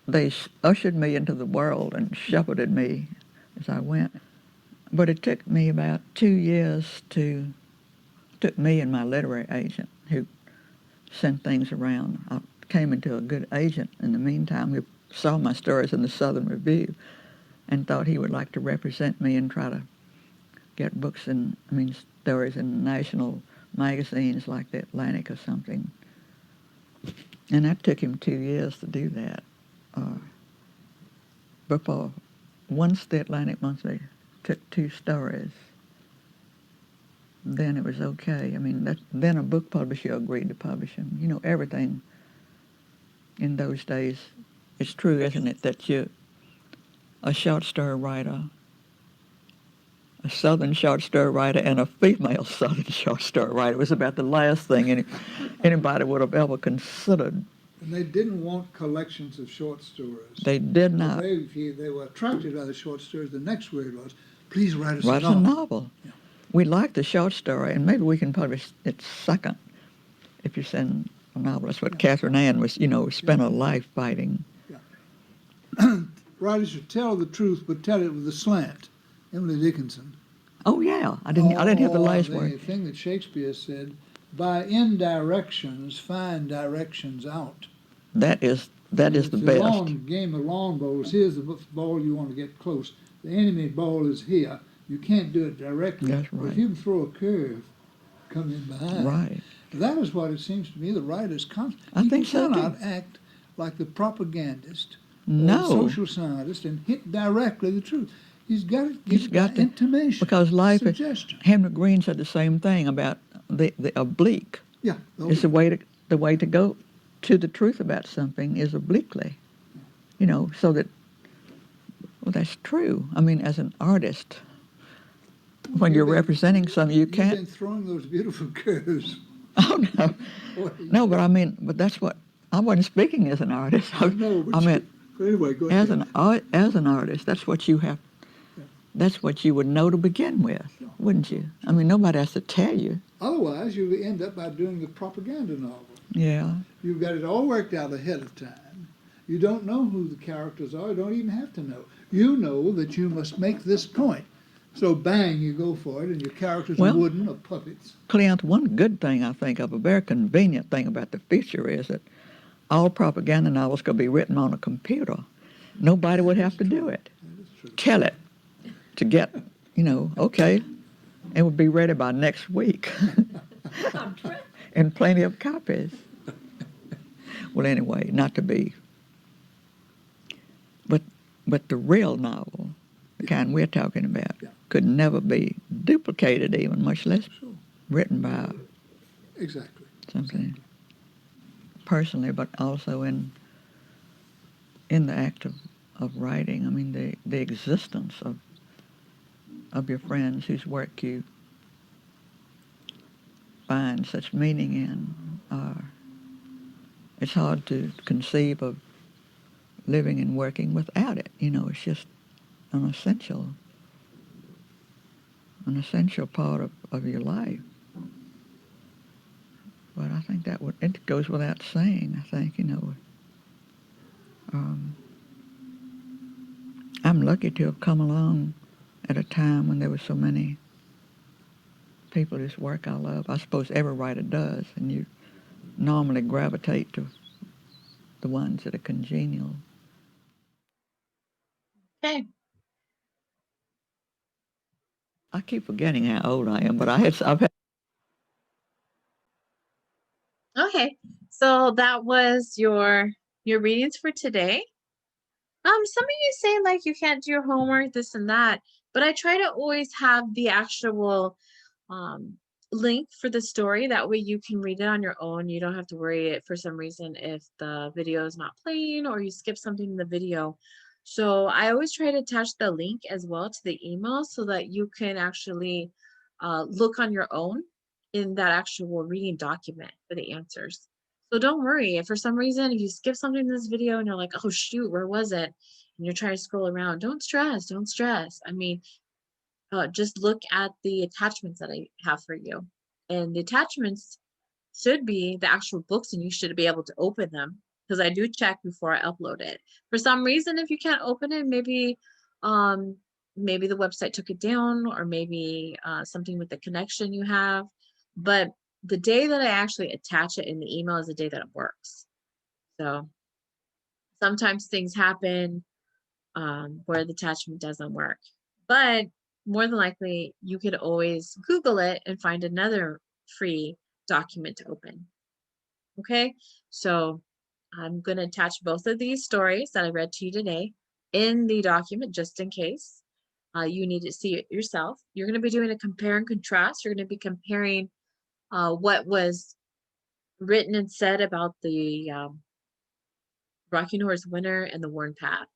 They ushered me into the world and shepherded me as I went. But it took me about 2 years took me and my literary agent, who sent things around. I came into a good agent in the meantime, who saw my stories in the Southern Review and thought he would like to represent me and try to get stories in national magazines like the Atlantic or something. And that took him 2 years to do that. before once the Atlantic Monthly took 2 stories, then it was okay. I mean, then a book publisher agreed to publish them. You know, everything in those days. It's true, isn't it, that a short story writer, a Southern short story writer, and a female Southern short story writer was about the last thing anybody would have ever considered. And they didn't want collections of short stories. They did But not. they were attracted by the short stories. The next word was, please write us Write a us a novel. novel. Yeah. We like the short story, and maybe we can publish it second if you send a novel. That's what Catherine Ann was, spent her life fighting. Writers should tell the truth, but tell it with a slant. Emily Dickinson. Oh yeah, I didn't hear the last The word. thing that Shakespeare said, by indirections, find directions out. That is the It's a best. long game of lawn bowls. Here's the ball you want to get close. The enemy ball is here. You can't do it directly. That's But right. if you can throw a curve, come in behind. Right. That is what it seems to me the writer's I think so, He cannot too. act like the propagandist or No. the social scientist and hit directly the truth. He's got to He's give got to, intimation, because life. suggestion. Henry Green said the same thing about the oblique. Yeah. It's the way to go to the truth about something is obliquely. So that. Well, that's true. I mean, as an artist, when you're representing something, you can't. You've been throwing those beautiful curves. Oh no, no, but that's what I wasn't speaking as an artist. I know, but I meant anyway, go as ahead. as an artist. That's what you have. That's what you would know to begin with, wouldn't you? I mean, nobody has to tell you. Otherwise, you end up by doing the propaganda novel. Yeah. You've got it all worked out ahead of time. You don't know who the characters are. You don't even have to know. You know that you must make this point. So bang, you go for it, and your characters are wooden or puppets. Clint, one good thing I think of, a very convenient thing about the future is that all propaganda novels could be written on a computer. Nobody would have to do it. Tell it to get, okay, it would be ready by next week. And plenty of copies. Well, anyway, not to be. But the real novel, the kind we're talking about, could never be duplicated even, much less written by Exactly. something personally, but also in the act of writing. I mean, the existence of your friends whose work you find such meaning in. It's hard to conceive of living and working without it. It's just an essential part of your life. But I think it goes without saying, I think, I'm lucky to have come along at a time when there were so many people whose work I love. I suppose every writer does, and you normally gravitate to the ones that are congenial. Okay. I keep forgetting how old I am, but I've had. Okay. So that was your readings for today. Some of you say like you can't do your homework, this and that, but I try to always have the actual link for the story. That way you can read it on your own. You don't have to worry it for some reason if the video is not playing or you skip something in the video. So I always try to attach the link as well to the email so that you can actually look on your own in that actual reading document for the answers. So don't worry if for some reason, if you skip something in this video and you're like, oh shoot, where was it? And you're trying to scroll around, don't stress. I mean, just look at the attachments that I have for you. And the attachments should be the actual books and you should be able to open them because I do check before I upload it. For some reason, if you can't open it, maybe the website took it down or maybe something with the connection you have. But the day that I actually attach it in the email is the day that it works. So sometimes things happen where the attachment doesn't work. But more than likely, you could always Google it and find another free document to open. Okay, so I'm going to attach both of these stories that I read to you today. in the document, just in case you need to see it yourself. You're going to be doing a compare and contrast. You're going to be comparing what was written and said about the Rocking Horse Winter and the Worn Path.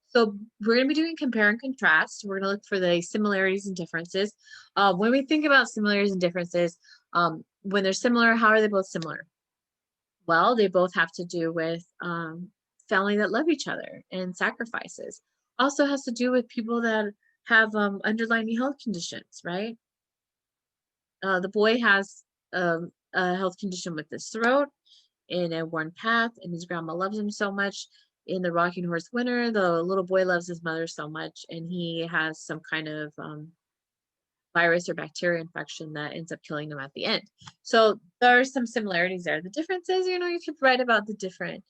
So we're going to be doing compare and contrast. We're going to look for the similarities and differences. When we think about similarities and differences, when they're similar, how are they both similar? Well, they both have to do with family that love each other and sacrifices. Also has to do with people that have underlying health conditions, right? The boy has a health condition with his throat in a worn path, and his grandma loves him so much. In the Rocking Horse Winter, the little boy loves his mother so much, and he has some kind of virus or bacteria infection that ends up killing them at the end. So there are some similarities there. The differences, you could write about the different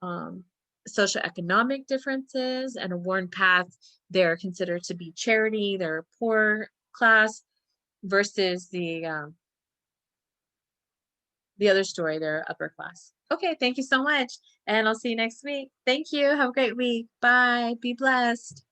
socioeconomic differences. And a worn path, they're considered to be charity, they're a poor class, versus the other story, they're upper class. Okay, thank you so much. And I'll see you next week. Thank you. Have a great week. Bye. Be blessed.